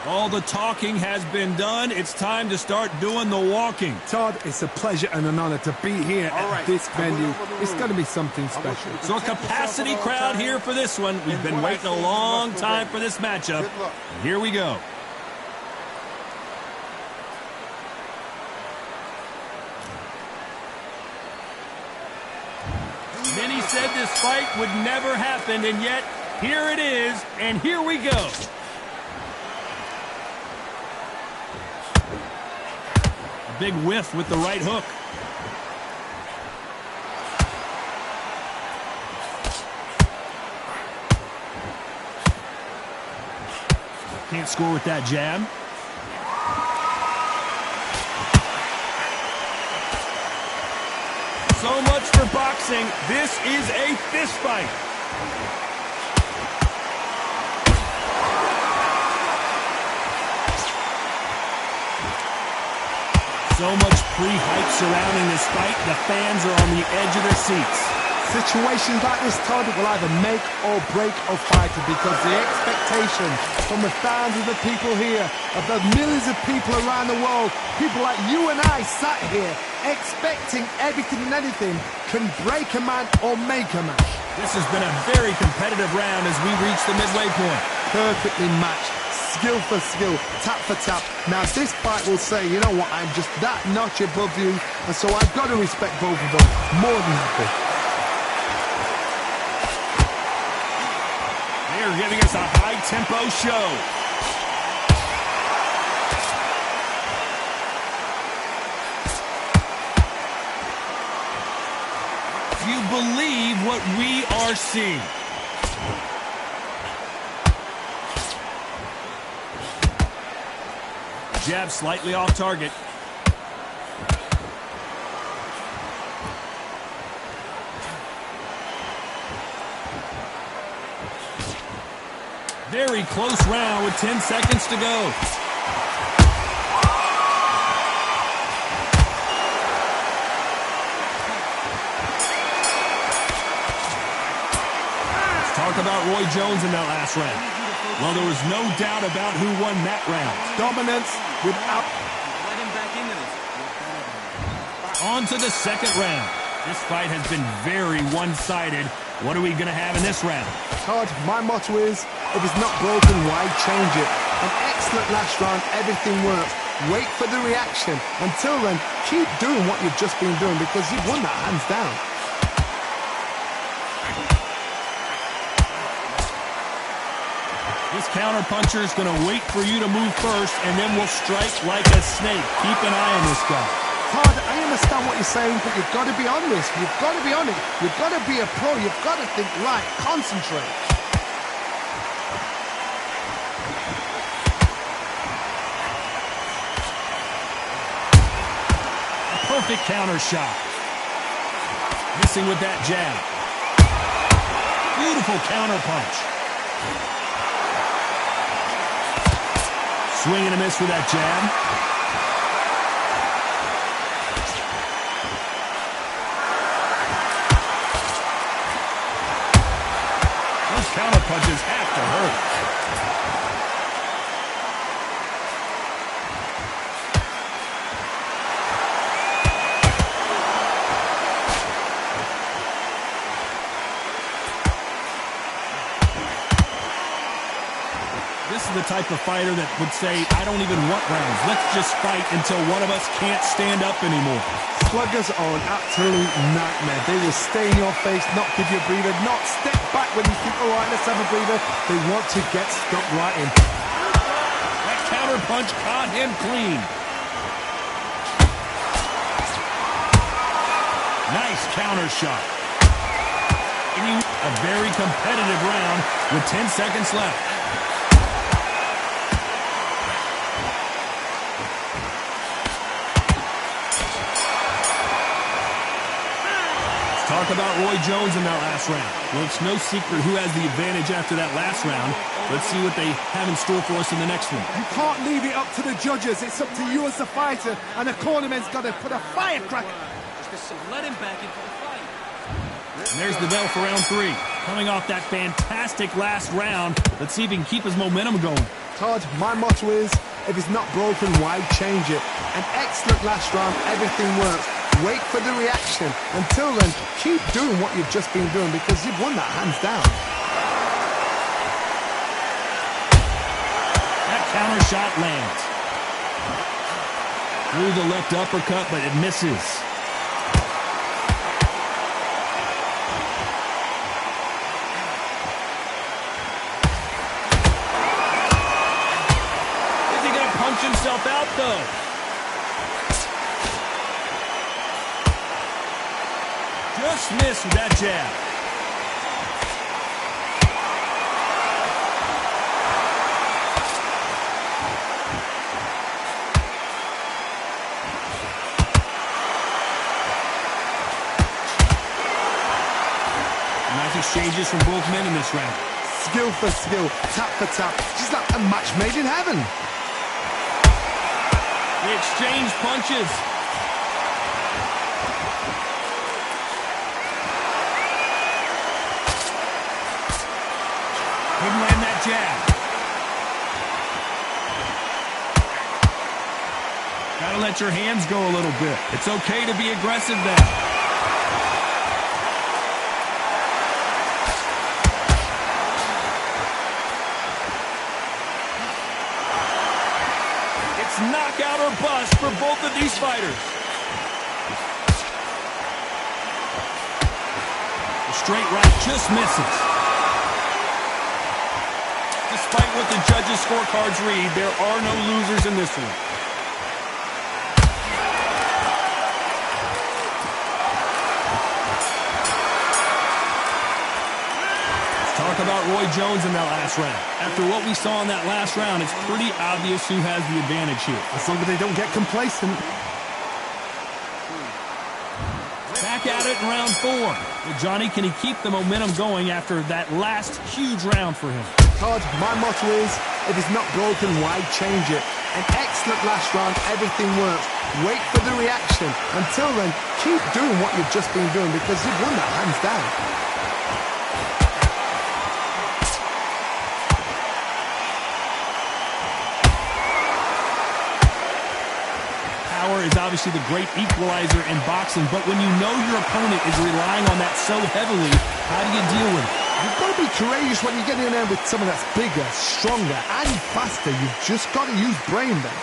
S2: All the talking has been done. It's time to start doing the walking.
S3: Todd, it's a pleasure and an honor to be here at this venue. It's going to be something special.
S2: So a capacity crowd here for this one. We've been waiting a long time for this matchup. Here we go. Many said this fight would never happen, and yet here it is, and here we go. Big whiff with the right hook. Can't score with that jab. So much for boxing. This is a fist fight. So much pre-hype surrounding this fight, the fans are on the edge of their seats.
S3: Situations like this, Todd, will either make or break a fighter because the expectation from the thousands of people here, of the millions of people around the world, people like you and I sat here expecting everything and anything, can break a man or make a man.
S2: This has been a very competitive round as we reach the midway point.
S3: Perfectly matched. Skill for skill, tap for tap. Now this fight will say, you know what, I'm just that notch above you, and so I've got to respect both of them. More than happy.
S2: They're giving us a high-tempo show. Do you believe what we are seeing? Jab slightly off target. Very close round with 10 seconds to go. Let's talk about Roy Jones in that last round. Well, there was no doubt about who won that round.
S3: Dominance without...
S10: Let him back into this.
S2: On to the second round. This fight has been very one-sided. What are we going to have in this round?
S3: Todd, my motto is, if it's not broken, why change it? An excellent last round, everything works. Wait for the reaction. Until then, keep doing what you've just been doing because you've won that hands down.
S2: This counter-puncher is going to wait for you to move first, and then will strike like a snake. Keep an eye on this guy.
S3: Todd, I understand what you're saying, but you've got to be honest. You've got to be on it. You've got to be a pro. You've got to think right. Concentrate.
S2: A perfect counter shot. Missing with that jab. Beautiful counter punch. Swing and a miss with that jab. Those counter punches have to hurt. This is the type of fighter that would say, I don't even want rounds. Let's just fight until one of us can't stand up anymore.
S3: Sluggers are an absolute nightmare. They will stay in your face, not give you a breather, not step back when you think, all right, let's have a breather. They want to get stuck right in.
S2: That counter punch caught him clean. Nice counter shot. A very competitive round with 10 seconds left. Talk about Roy Jones in that last round. Well, it's no secret who has the advantage after that last round. Let's see what they have in store for us in the next one.
S3: You can't leave it up to the judges. It's up to you as the fighter, and the cornerman's got to put a firecracker.
S10: Let him back into the fight.
S2: And there's the bell for round 3. Coming off that fantastic last round, let's see if he can keep his momentum going.
S3: Todd, my motto is, if it's not broken, why change it? An excellent last round, everything works. Wait for the reaction. Until then, keep doing what you've just been doing because you've won that hands down.
S2: That counter shot lands. Through the left uppercut, but it misses. Is he going to punch himself out, though? Just missed with that jab. Nice exchanges from both men in this round.
S3: Skill for skill, tap for tap, just like a match made in heaven.
S2: They exchange punches. Couldn't land that jab. Gotta let your hands go a little bit. It's okay to be aggressive now. It's knockout or bust for both of these fighters. The straight right just misses. Despite what the judges' scorecards read, there are no losers in this one. Let's talk about Roy Jones in that last round. After what we saw in that last round, it's pretty obvious who has the advantage here.
S3: As long as they don't get complacent.
S2: Back at it in round 4. Well, Johnny, can he keep the momentum going after that last huge round for him?
S3: Todd, my motto is, if it's not broken, why change it? An excellent last round, everything works. Wait for the reaction. Until then, keep doing what you've just been doing because you've won that hands down.
S2: Power is obviously the great equalizer in boxing, but when you know your opponent is relying on that so heavily, how do you deal with it?
S3: You've got to be courageous when you get in there with someone that's bigger, stronger, and faster. You've just got to use brain then.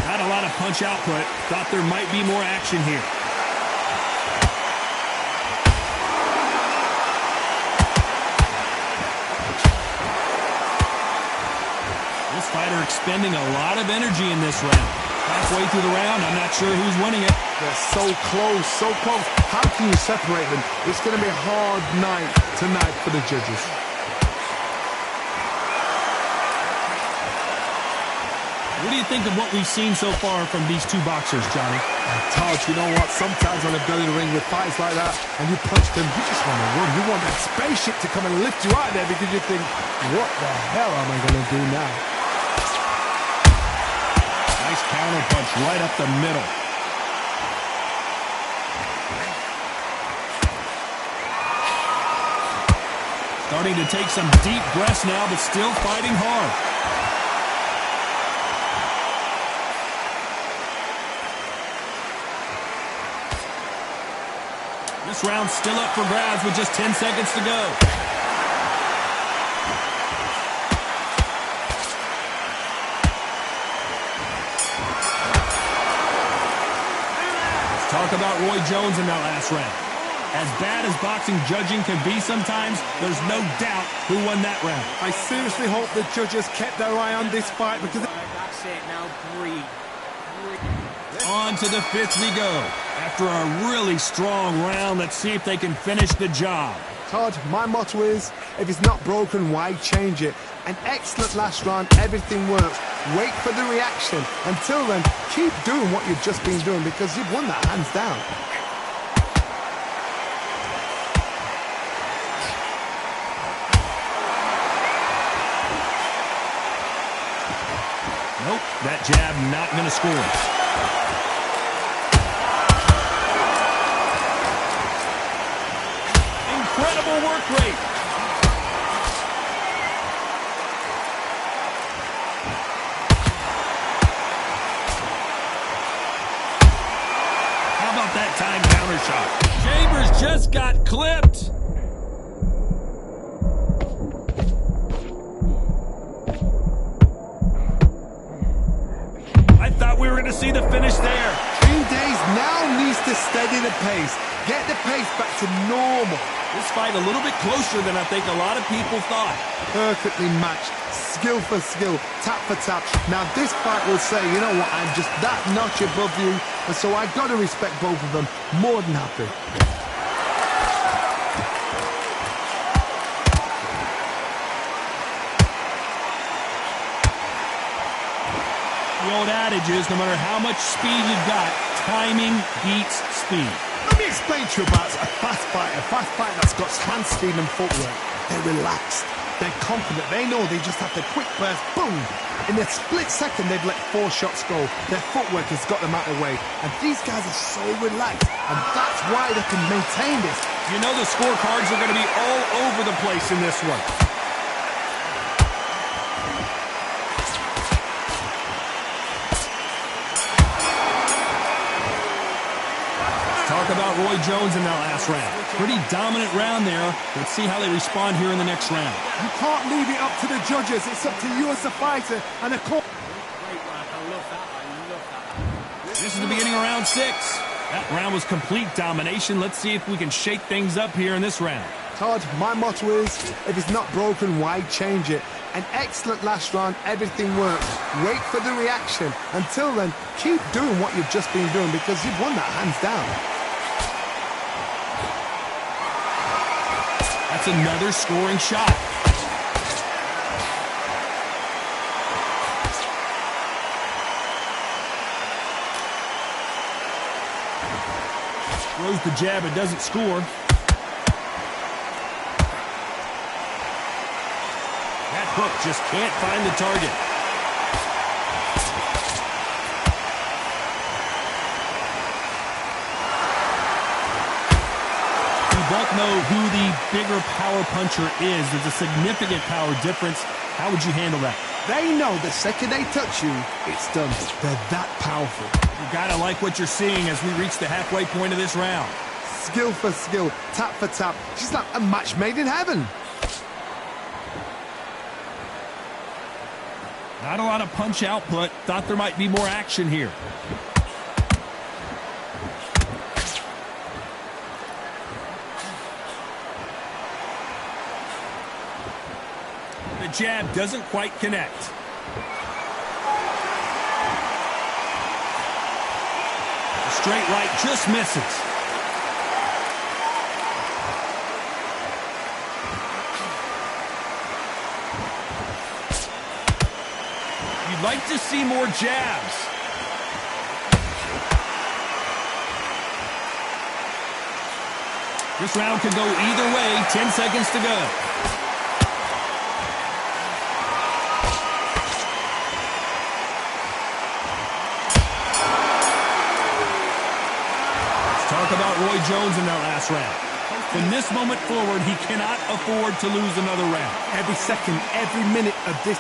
S2: Not a lot of punch output. Thought there might be more action here. This fighter expending a lot of energy in this round. Halfway through the round, I'm not sure who's winning it.
S3: They're so close, so close. How can you separate them? It's going to be a hard night tonight for the judges.
S2: What do you think of what we've seen so far from these two boxers, Johnny?
S3: Todd, you know what? Sometimes when I've gone in the ring with fights like that and you punch them, you just want to run. You want that spaceship to come and lift you out there because you think, what the hell am I going to do now?
S2: Nice counter punch right up the middle. Starting to take some deep breaths now, but still fighting hard. This round's still up for grabs with just 10 seconds to go. Let's talk about Roy Jones in that last round. As bad as boxing judging can be sometimes, there's no doubt who won that round.
S3: I seriously hope the judges kept their eye on this fight because...
S10: That's it, now breathe.
S2: On to the 5th we go. After a really strong round, let's see if they can finish the job.
S3: Todd, my motto is, if it's not broken, why change it? An excellent last round, everything works. Wait for the reaction. Until then, keep doing what you've just been doing because you've won that hands down.
S2: Nope, that jab not going to score. Incredible work rate. How about that time counter shot? Chambers just got clipped. I thought we were going to see the finish there.
S3: 3 days now needs to steady the pace. Get the pace back to normal.
S2: This fight a little bit closer than I think a lot of people thought.
S3: Perfectly matched, skill for skill, tap for tap. Now this fight will say, you know what, I'm just that notch above you, and so I got to respect both of them. More than happy.
S2: The old adage is, no matter how much speed you've got, timing beats speed.
S3: Let me explain to you about a fast fighter that's got hand speed and footwork. They're relaxed, they're confident, they know they just have to quick burst, boom! In a split second, they've let 4 shots go. Their footwork has got them out of the way. And these guys are so relaxed, and that's why they can maintain this.
S2: You know the scorecards are going to be all over the place in this one. Talk about Roy Jones in that last round. Pretty dominant round there. Let's see how they respond here in the next round.
S3: You can't leave it up to the judges. It's up to you as a fighter and a coach.
S10: Great work. I love that. I love that.
S2: This is the beginning of round 6. That round was complete domination. Let's see if we can shake things up here in this round.
S3: Todd, my motto is, if it's not broken, why change it? An excellent last round, everything works. Wait for the reaction. Until then, keep doing what you've just been doing because you've won that hands down.
S2: That's another scoring shot. Throws the jab, it doesn't score. That hook just can't find the target. We both know who the bigger power puncher is. There's a significant power difference. How would you handle that?
S3: They know the second they touch you, it's done. They're that powerful.
S2: You gotta like what you're seeing as we reach the halfway point of this round.
S3: Skill for skill, tap for tap. She's like a match made in heaven.
S2: Not a lot of punch output. Thought there might be more action here. The jab doesn't quite connect. The straight right just misses. You'd like to see more jabs. This round could go either way. 10 seconds to go. Talk about Roy Jones in that last round. From this moment forward, he cannot afford to lose another round.
S3: Every second, every minute of this.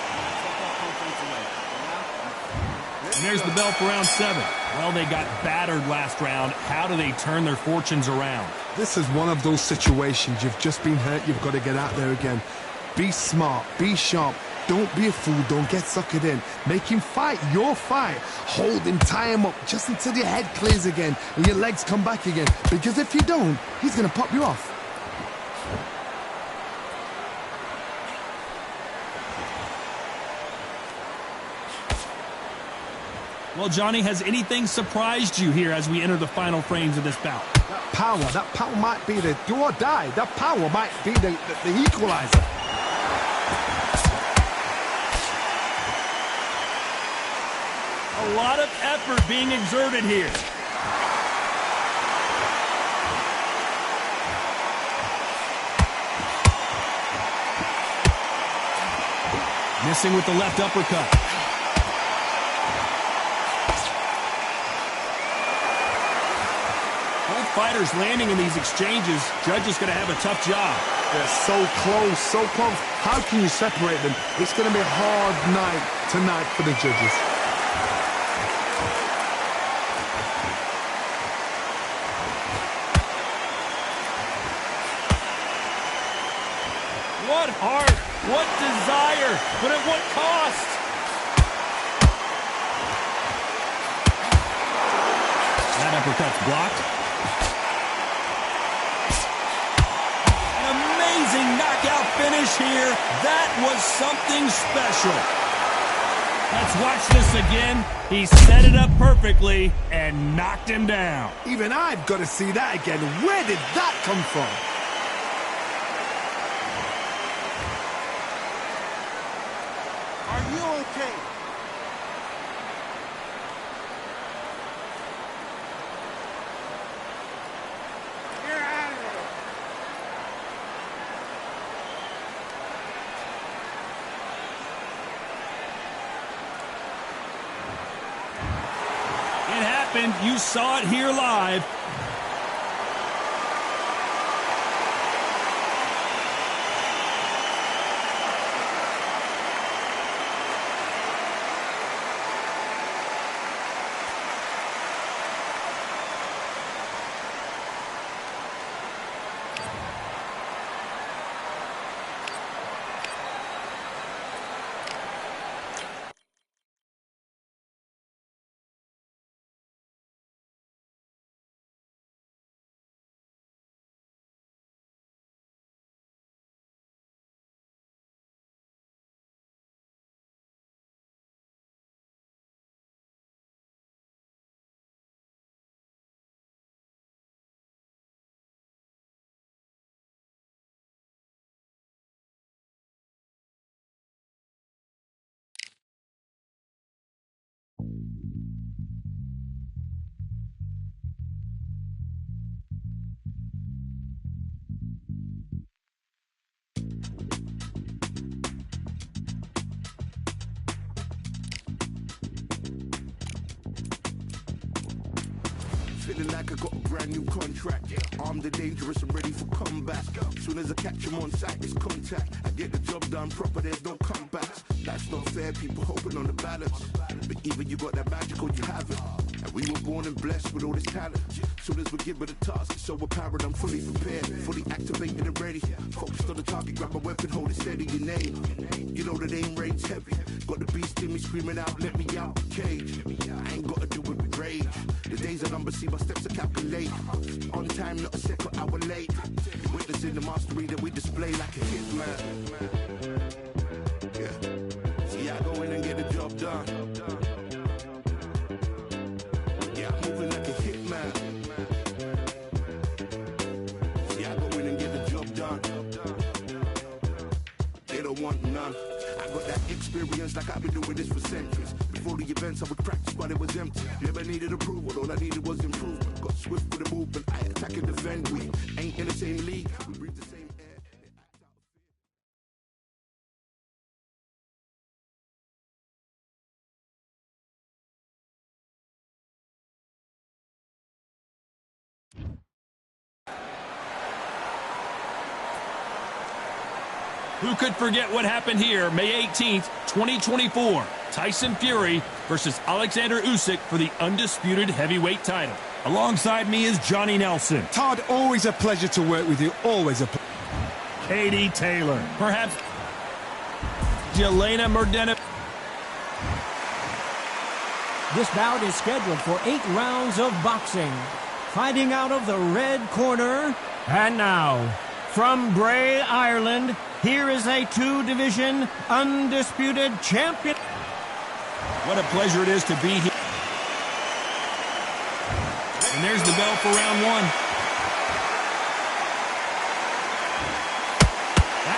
S2: And there's the bell for round 7. Well, they got battered last round. How do they turn their fortunes around?
S3: This is one of those situations. You've just been hurt. You've got to get out there again. Be smart. Be sharp. Don't be a fool. Don't get suckered in. Make him fight your fight. Hold him, tie him up just until your head clears again and your legs come back again. Because if you don't, he's going to pop you off.
S2: Well, Johnny, has anything surprised you here as we enter the final frames of this bout?
S3: that power might be the do or die. That power might be the equalizer.
S2: A lot of effort being exerted here. Missing with the left uppercut. Both fighters landing in these exchanges. Judge is going to have a tough job.
S3: They're so close, so close. How can you separate them? It's going to be a hard night tonight for the judges.
S2: What heart, what desire, but at what cost? That uppercut's blocked. An amazing knockout finish here. That was something special. Let's watch this again. He set it up perfectly and knocked him down.
S3: Even I've got to see that again. Where did that come from?
S7: Are you okay? You're out of there.
S2: It happened. You saw it here live.
S11: Feeling like I got a brand new contract. Armed and dangerous and ready for combat. Soon as I catch him on sight, it's contact. I get the job done proper, there's no comebacks. Life's not fair, people hoping on the balance. But even you got that magical, you have it. And we were born and blessed with all this talent. Soon as we give it a task, it's so apparent I'm fully prepared, fully activated and ready. Focused on the target, grab my weapon, hold it steady, your name. You know the aim range heavy. Got the beast in me screaming out, let me out the cage. I ain't gotta do it with rage. The days are numbered, see my steps are calculate. On time, not a second hour late. Witnessing the mastery that we display like a hitman. Yeah. See, I go in and get the job done. Yeah, I'm moving like a hitman. See, I go in and get the job done. They don't want none. I got that experience like I've been doing this for centuries. Before the events I would practice but it was empty. Never needed approval, all I needed was improvement. Got swift with the movement, I attack and defend. We ain't in the same league, we breathe the same air.
S2: Who could forget what happened here May 18th, 2024? Tyson Fury versus Alexander Usyk for the Undisputed Heavyweight title. Alongside me is Johnny Nelson.
S3: Todd, always a pleasure to work with you. Always a pleasure.
S2: Katie Taylor. Perhaps Jelena Mordena.
S4: This bout is scheduled for 8 rounds of boxing. Fighting out of the red corner. And now, from Bray, Ireland, here is a 2-division undisputed champion.
S2: What a pleasure it is to be here. And there's the bell for round 1.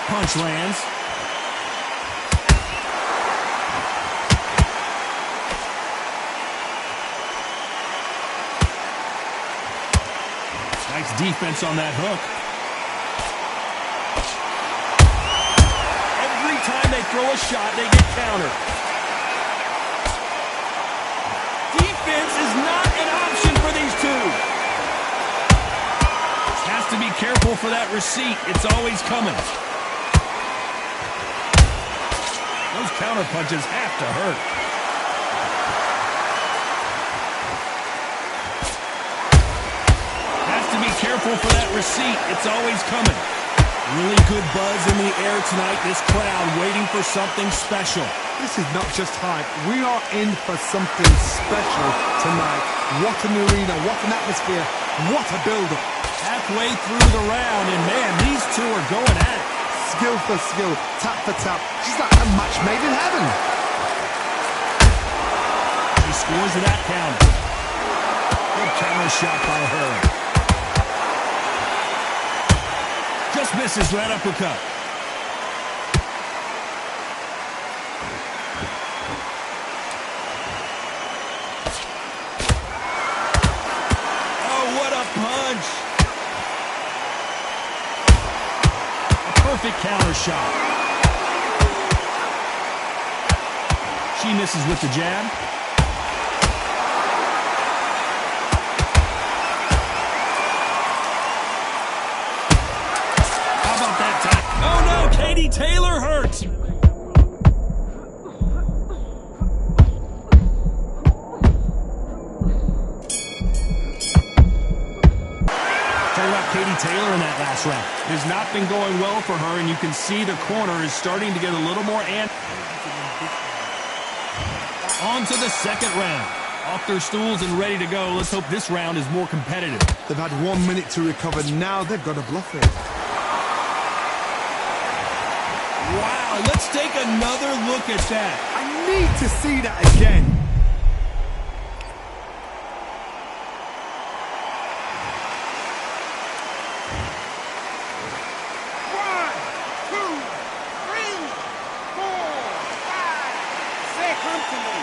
S2: punch lands. Nice defense on that hook. Every time they throw a shot, they get countered. Defense is not an option for these two. Has to be careful for that receipt. It's always coming. Those counter punches have to hurt. Be careful for that receipt. It's always coming. Really good buzz in the air tonight. This crowd waiting for something special.
S3: This is not just hype. We are in for something special tonight. What an arena, what an atmosphere, what a build-up.
S2: Halfway through the round, and man, these two are going at it.
S3: Skill for skill, tap for tap. She's like a match made in heaven.
S2: She scores that counter. Good counter shot by her. Just misses right uppercut. Oh, what a punch. A perfect counter shot. She misses with the jab. Katie Taylor hurt. Talk about Katie Taylor in that last round. It has not been going well for her, and you can see the corner is starting to get a little more on to the second round. Off their stools and ready to go. Let's hope this round is more competitive.
S3: They've had 1 minute to recover. Now they've got to bluff it.
S2: Wow, let's take another look at that.
S3: I need to see that again.
S7: One, two, three, 4, 5. Say, come to me.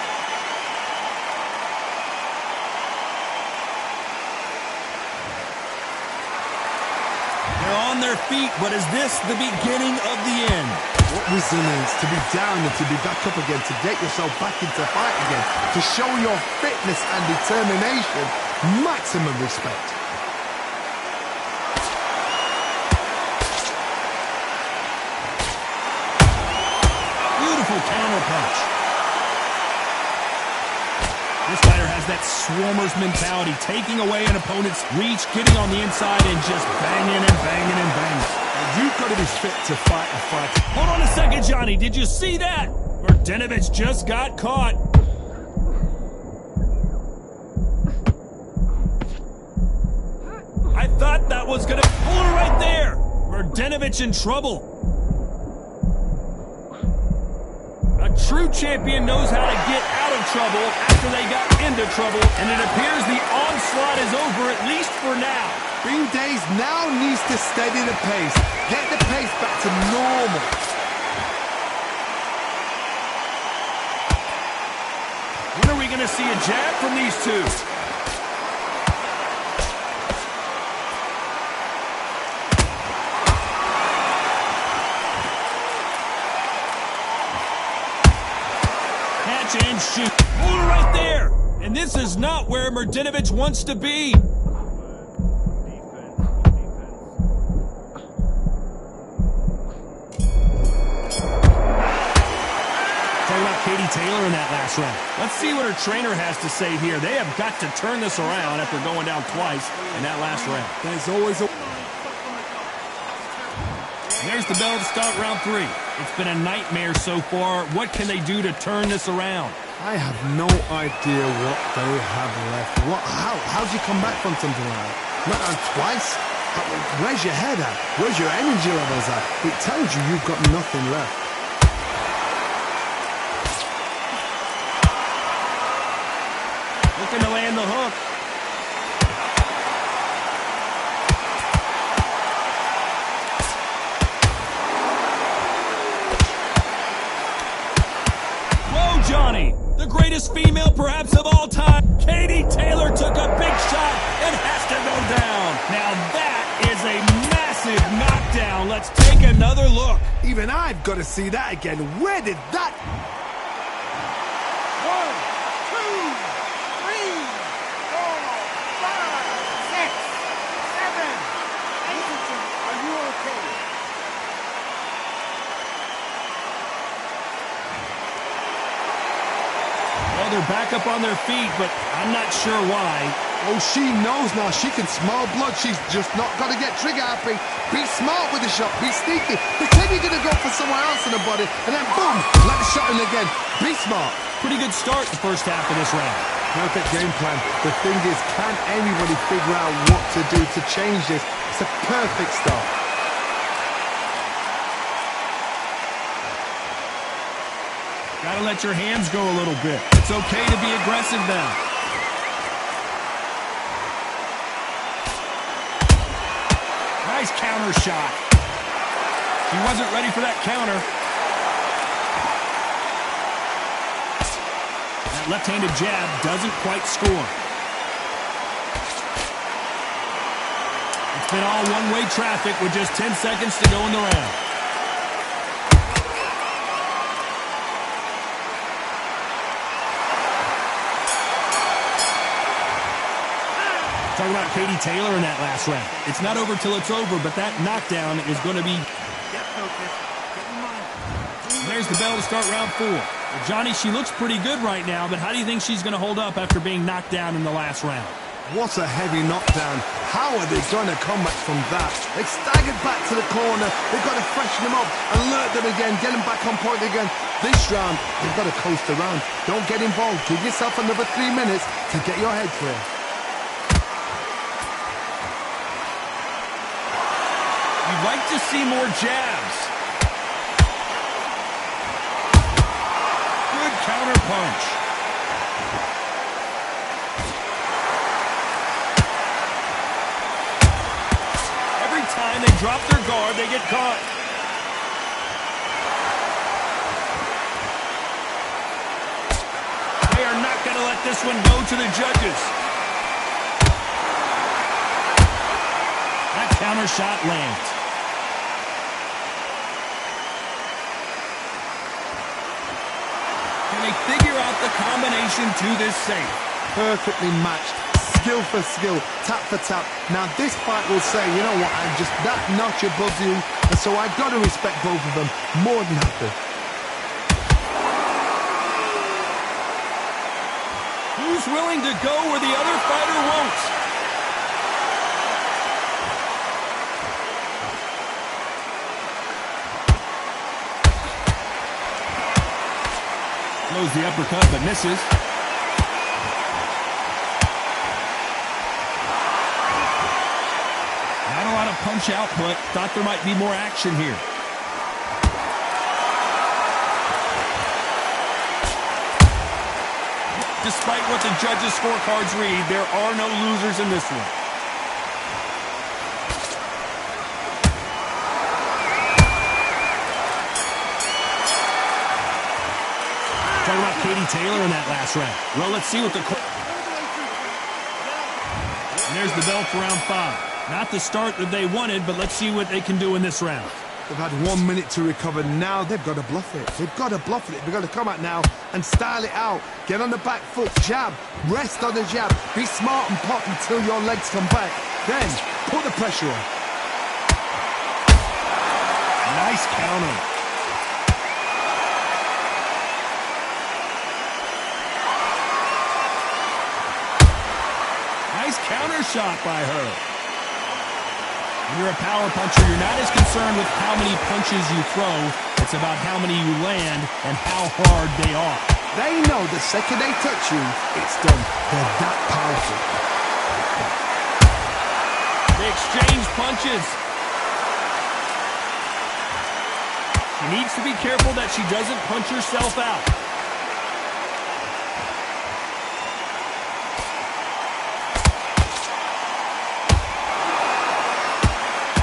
S2: They're on their feet, but is this the beginning of the end?
S3: What resilience to be down and to be back up again, to get yourself back into fight again, to show your fitness and determination. Maximum respect.
S2: Beautiful counter punch. This fighter has that swarmer's mentality, taking away an opponent's reach, getting on the inside, and just banging and banging and banging.
S3: You've got to be fit to fight a fight.
S2: Hold on a second, Johnny. Did you see that? Martinovich just got caught. I thought that was going to pull her right there. Martinovich in trouble. A true champion knows how to get out of trouble after they got into trouble, and it appears the onslaught is over, at least for now.
S3: Bing Days now needs to steady the pace. Get the pace back to normal.
S2: When are we going to see a jab from these two? Catch and shoot. Hold it right there. And this is not where Martinovich wants to be. Katie Taylor in that last round. Let's see what her trainer has to say here. They have got to turn this around after going down twice in that last round.
S3: There's always a...
S2: There's the bell to start round 3. It's been a nightmare so far. What can they do to turn this around?
S3: I have no idea what they have left. How do you come back from something like that? Not on twice? Where's your head at? Where's your energy levels at? It tells you you've got nothing left.
S2: Looking to land the hook. greatest female perhaps of all time. Katie Taylor took a big shot and has to go down. Now that is a massive knockdown. Let's take another look.
S3: Even I've got to see that again. Where did that...
S8: 1, 2, 3, 4, 5, 6, 7, 8. Are you okay?
S2: Well, they're back up on their feet, but I'm not sure why.
S3: Oh, she knows now. She can smell blood. She's just not got to get trigger happy. Be smart with the shot. Be sneaky. Pretend you're going to go for somewhere else in the body, and then boom, let the shot in again. Be smart.
S2: Pretty good start the first half of this round.
S3: Perfect game plan. The thing is, can anybody figure out what to do to change this? It's a perfect start.
S2: Gotta let your hands go a little bit. It's okay to be aggressive now. Nice counter shot. She wasn't ready for that counter. That left-handed jab doesn't quite score. It's been all one-way traffic with just 10 seconds to go in the round. Talking about Katie Taylor in that last round. It's not over till it's over, but that knockdown is going to be...
S8: Get focused. Get in mind.
S2: There's the bell to start round 4. Well, Johnny, she looks pretty good right now, but how do you think she's going to hold up after being knocked down in the last round?
S3: What a heavy knockdown. How are they going to come back from that? They staggered back to the corner. They've got to freshen them up, alert them again, get them back on point again. This round, they've got to coast around. Don't get involved. Give yourself another 3 minutes to get your head clear.
S2: You'd like to see more jabs. Good counter punch. Every time they drop their guard, they get caught. They are not going to let this one go to the judges. That counter shot lands. Can they figure out the combination to this safe?
S3: Perfectly matched. Skill for skill, tap for tap. Now this fight will say, you know what, I'm just that notch above you, and so I've got to respect both of them more than happy.
S2: Who's willing to go where the other fighter won't? Throws the uppercut, but misses. Not a lot of punch output. Thought there might be more action here. Despite what the judges' scorecards read, there are no losers in this one. Talking about Katie Taylor in that last round. Well, let's see what the... And there's the bell for round 5. Not the start that they wanted, but let's see what they can do in this round.
S3: They've had 1 minute to recover. Now they've got to bluff it. They've got to bluff it. They've got to come out now and style it out. Get on the back foot, jab, rest on the jab. Be smart and pop until your legs come back. Then put the pressure on.
S2: Nice counter. Nice counter shot by her. When you're a power puncher, you're not as concerned with how many punches you throw. It's about how many you land and how hard they are.
S3: They know the second they touch you, it's done. They're that powerful.
S2: They exchange punches. She needs to be careful that she doesn't punch herself out.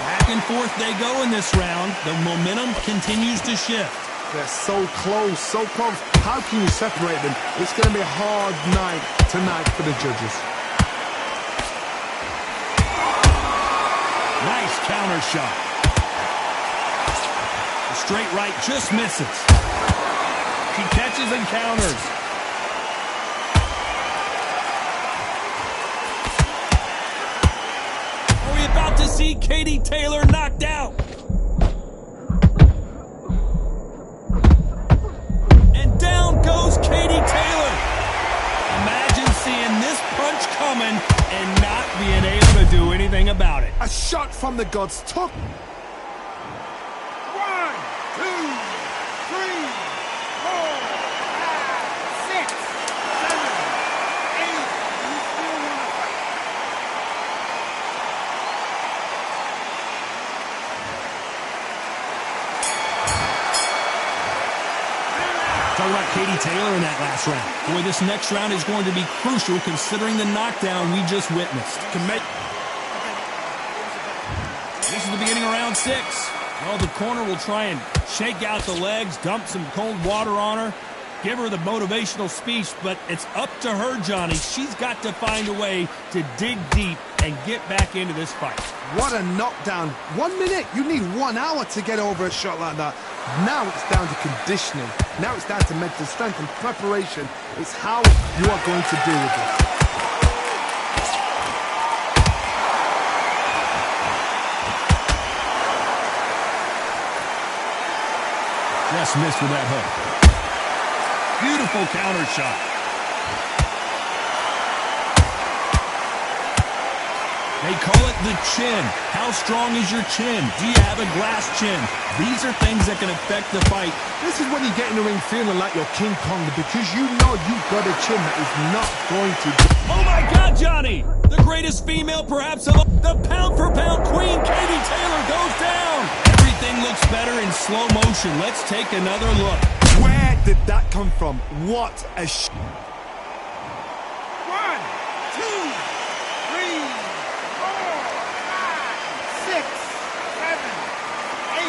S2: Back and forth they go in this round. The momentum continues to shift.
S3: They're so close, so close. How can you separate them? It's going to be a hard night tonight for the judges.
S2: Nice counter shot. The straight right just misses. She catches and counters. Are we about to see Katie Taylor knocked out? And down goes Katie Taylor. Imagine seeing this punch coming and not being able to do anything about it.
S3: A shot from the gods took. 1, 2, 3, 4,
S7: 5, 6, 7, 8. You still want to fight.
S2: Talking about Katie Taylor in that last round. Boy, this next round is going to be crucial considering the knockdown we just witnessed. This is the beginning of round 6. Well, the corner will try and shake out the legs, dump some cold water on her, give her the motivational speech, but it's up to her, Johnny. She's got to find a way to dig deep and get back into this fight.
S3: What a knockdown. 1 minute. You need 1 hour to get over a shot like that. Now it's down to conditioning. Now it's down to mental strength and preparation. It's how you are going to deal with it.
S2: Just missed with that hook. Beautiful counter shot. They call it the chin. How strong is your chin? Do you have a glass chin? These are things that can affect the fight.
S3: This is when you get in the ring feeling like you're King Kong because you know you've got a chin that is not going to...
S2: Oh my God, Johnny! The greatest female perhaps of all. The pound-for-pound queen, Katie Taylor, goes down. Everything looks better in slow motion. Let's take another look.
S3: Where did that come from? What a
S7: 1, 2, 3, 4, 5, 6, 7, 8,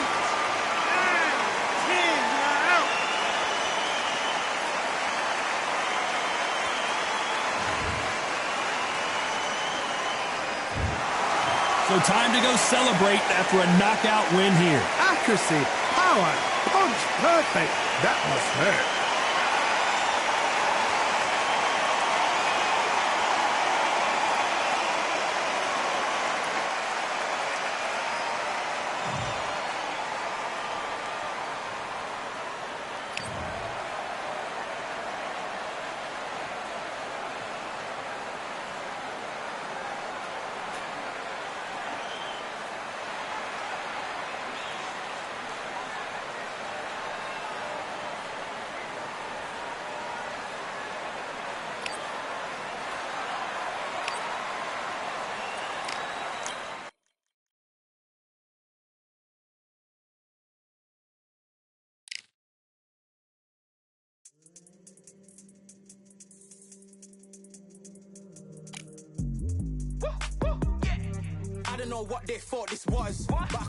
S7: 9, 10. You're out.
S2: So time to go celebrate after a knockout win here.
S3: accuracy, power, punch, perfect. That must hurt.
S6: I don't know what they thought this was, but